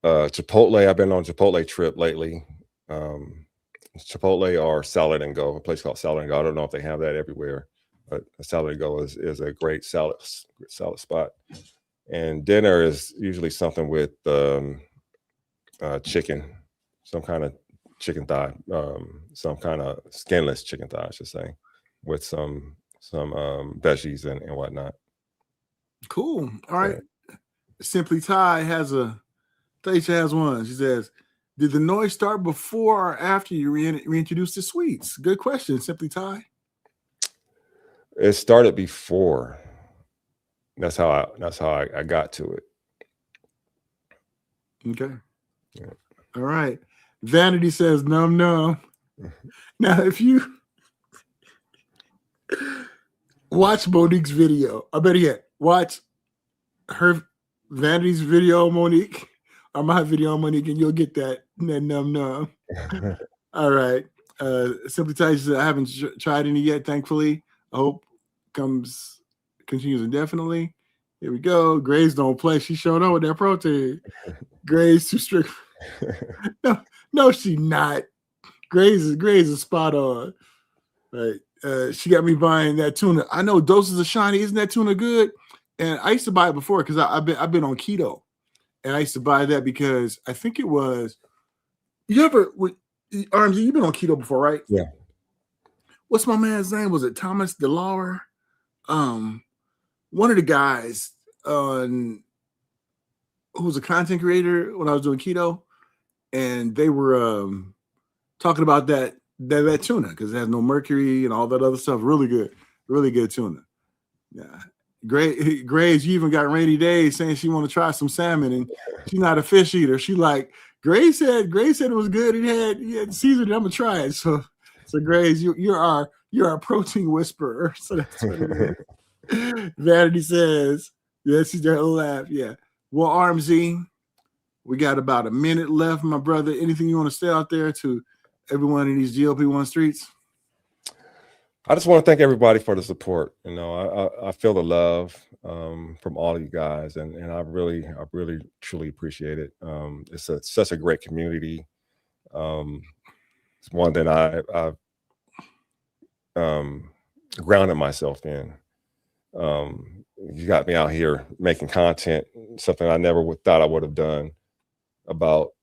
Chipotle. I've been on Chipotle trip lately. Chipotle or Salad and Go, a place called Salad and Go. I don't know if they have that everywhere, but Salad and Go is a great salad spot. And dinner is usually something with chicken, some kind of chicken thigh, some kind of skinless chicken thigh, I should say, with some veggies and whatnot. Cool. All right. Yeah. Simply Ty has Taisha has one. She says, "Did the noise start before or after you reintroduced the sweets?" Good question, Simply Ty. It started before. That's how I got to it. Okay. Yeah. All right. Vanity says, "Num num." Now, if you watch Monique's video, I better yet watch her Vanity's video, Monique, or my video, Monique, and you'll get that num num. All right. Simply Ty, I haven't tried any yet, thankfully. I hope continues indefinitely. Here we go. Grace don't play. She showed up with that protein. Grace too strict. No, she not. Grace is spot on. Right. She got me buying that tuna. I know doses of Shiny. Isn't that tuna good? And I used to buy it before because I've been on keto, and I used to buy that because I think it was. RMZ, you've been on keto before, right? Yeah. What's my man's name? Was it Thomas DeLauer? One of the guys who was a content creator when I was doing keto, and they were talking about that tuna because it has no mercury and all that other stuff. Really good tuna. Yeah. Grace, you even got Rainy Days saying she want to try some salmon, and she's not a fish eater. She like Grace said it was good. He had seasoned. I'm gonna try it. So Grace, you're our protein whisperer. So that's what it is. Vanity says, yeah, she's there. Laugh. Yeah. Well, RMZ, we got about a minute left, my brother. Anything you want to say out there to everyone in these GLP-1 streets? I just want to thank everybody for the support. You know, I feel the love. from all of you guys, and I really truly appreciate it. It's such a great community. It's one that I've grounded myself in. You got me out here making content, something I never thought I would have done about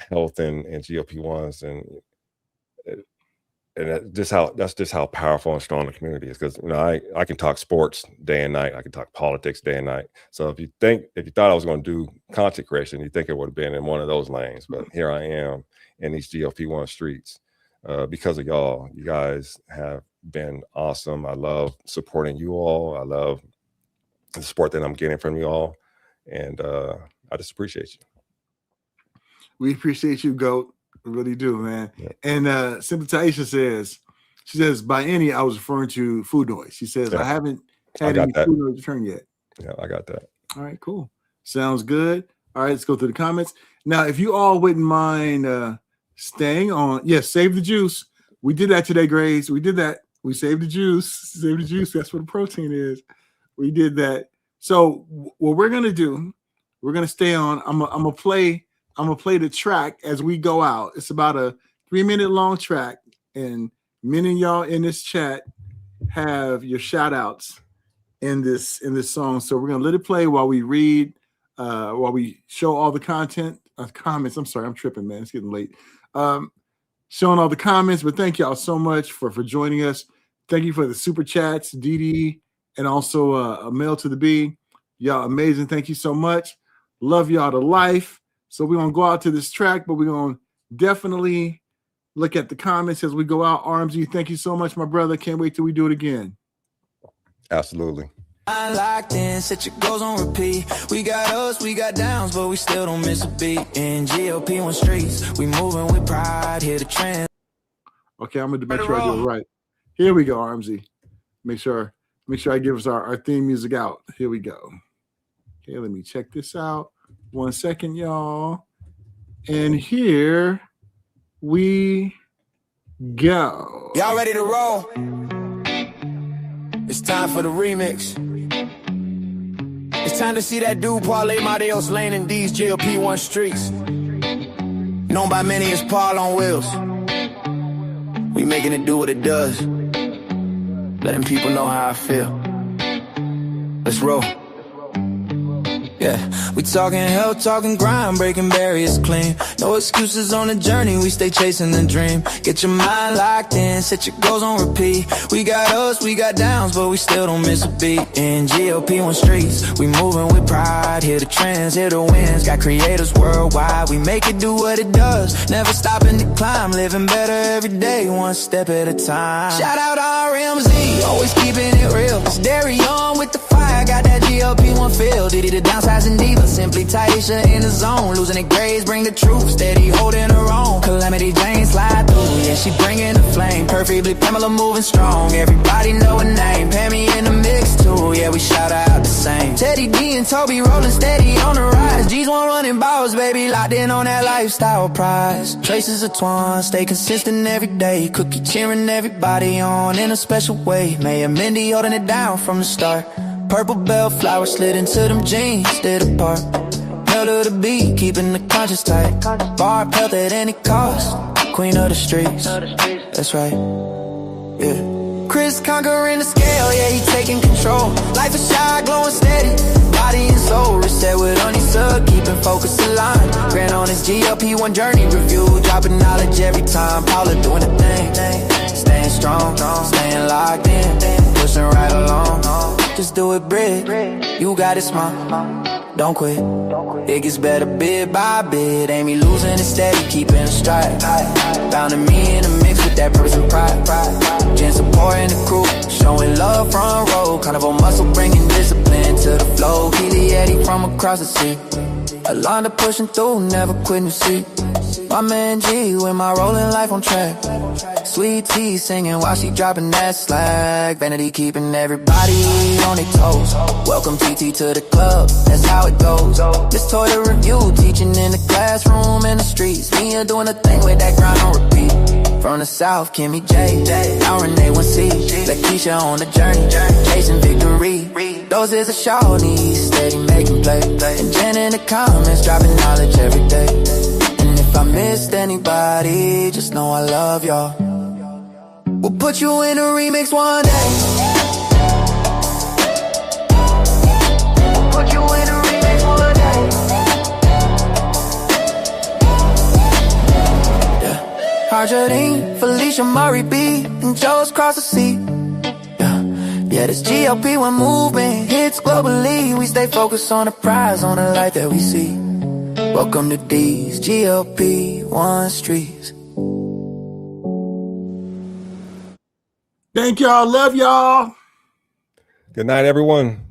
health and GLP-1s, and that's just how powerful and strong the community is. Because I can talk sports day and night, I can talk politics day and night. So if you thought I was going to do content creation, you think it would have been in one of those lanes. But here I am in these GLP-1 streets because of y'all. You guys have been awesome. I love supporting you all. I love the support that I'm getting from you all, and I just appreciate you. We appreciate you, GOAT. We really do, man. Yeah. And Simple Taisha says, by any, I was referring to food noise. She says, I haven't had any food noise return yet. Yeah, I got that. All right, cool. Sounds good. All right, let's go through the comments. Now, if you all wouldn't mind staying on, yes, save the juice. We did that today, Grace. We did that. We saved the juice. Save the juice. That's what the protein is. We did that. So what we're going to do, we're going to stay on. I'm going to play the track as we go out. It's about a 3-minute long track, and many of y'all in this chat have your shout outs in this song. So we're gonna let it play while we read, while we show all the comments. I'm sorry, I'm tripping, man. It's getting late. Showing all the comments, but thank y'all so much for joining us. Thank you for the super chats, Dee, and also a mail to the B. Y'all amazing. Thank you so much. Love y'all to life. So we're going to go out to this track, but we're going to definitely look at the comments as we go out. RMZ, thank you so much, my brother. Can't wait till we do it again. Absolutely. I locked in, set your goals on repeat. We got ups, we got downs, but we still don't miss a beat. In GLP-1 streets, we moving with pride, here to trend. Okay, I'm going to make sure I do it right. Here we go, RMZ. Make sure I give us our theme music out. Here we go. Okay, let me check this out. 1 second, y'all. And here we go. Y'all ready to roll? It's time for the remix. It's time to see that dude Parlay Madeo's lane in Deez GLP-1 Streets. Known by many as Paul on wheels. We making it do what it does. Letting people know how I feel. Let's roll. Yeah, we talking health, talking grind, breaking barriers clean. No excuses on the journey, we stay chasing the dream. Get your mind locked in, set your goals on repeat. We got ups, we got downs, but we still don't miss a beat. In GLP-1 streets, we moving with pride. Here the trends, here the wins. Got creators worldwide, we make it do what it does. Never stopping to climb, living better every day, one step at a time. Shout out RMZ, always keeping it real. It's Dairy on with the fire, got that GLP-1 feel. Did it the downsizing diva, simply Taisha in the zone. Losing the grades, bring the truth, steady holding her own. Calamity Jane slide through, yeah, she bringing the flame. Perfectly Pamela moving strong, everybody know her name. Pammy in the mix too, yeah, we shout out the same. Teddy D and Toby rolling steady on the rise. G's one running balls, baby, locked in on that lifestyle prize. Traces of Twan, stay consistent every day. Cookie cheering everybody on in a special way. Maya Mindy holding it down from the start. Purple bell flowers slid into them jeans, stayed apart. Held to the beat, keeping the conscience tight. Bar pelt at any cost, queen of the streets. That's right, yeah. Chris conquering the scale, yeah, he taking control. Life is shy, glowing steady, body and soul. Reset with honey sub, keeping focus aligned. Grand on his GLP-1 journey review, dropping knowledge every time. Paula doing the thing, staying strong, staying locked in, pushing right along. Just do it, Brit. You got it, smart. Don't quit. It gets better bit by bit. Ain't me losing it steady, keeping a stride. Found me in the mix with that purpose and pride. Gen supporting the crew, showing love front row. Carnival muscle bringing discipline to the flow. Keep the Yeti from across the sea. Alonda pushing through, never quitting the seat. My man G with my rolling life on track. Sweet tea singing while she dropping that slack. Vanity keeping everybody on their toes. Welcome TT to the club, that's how it goes. This toilet review, teaching in the classroom, in the streets. Me doing a thing with that grind on repeat. From the South, Kimmy J, now Renee 1C, Lakeisha on the journey, chasing victory. Doses of Shawnee, steady making play. And Jen in the comments, dropping knowledge every day. And if I missed anybody, just know I love y'all. We'll put you in a remix one day. We'll put you in a remix one day. Yeah. Arjadine, Felicia, Murray B, and Joe's cross the sea. Yeah, this GLP-1 movement hits globally. We stay focused on the prize, on the light that we see. Welcome to Deez GLP-1 Streets. Thank y'all. Love y'all. Good night, everyone.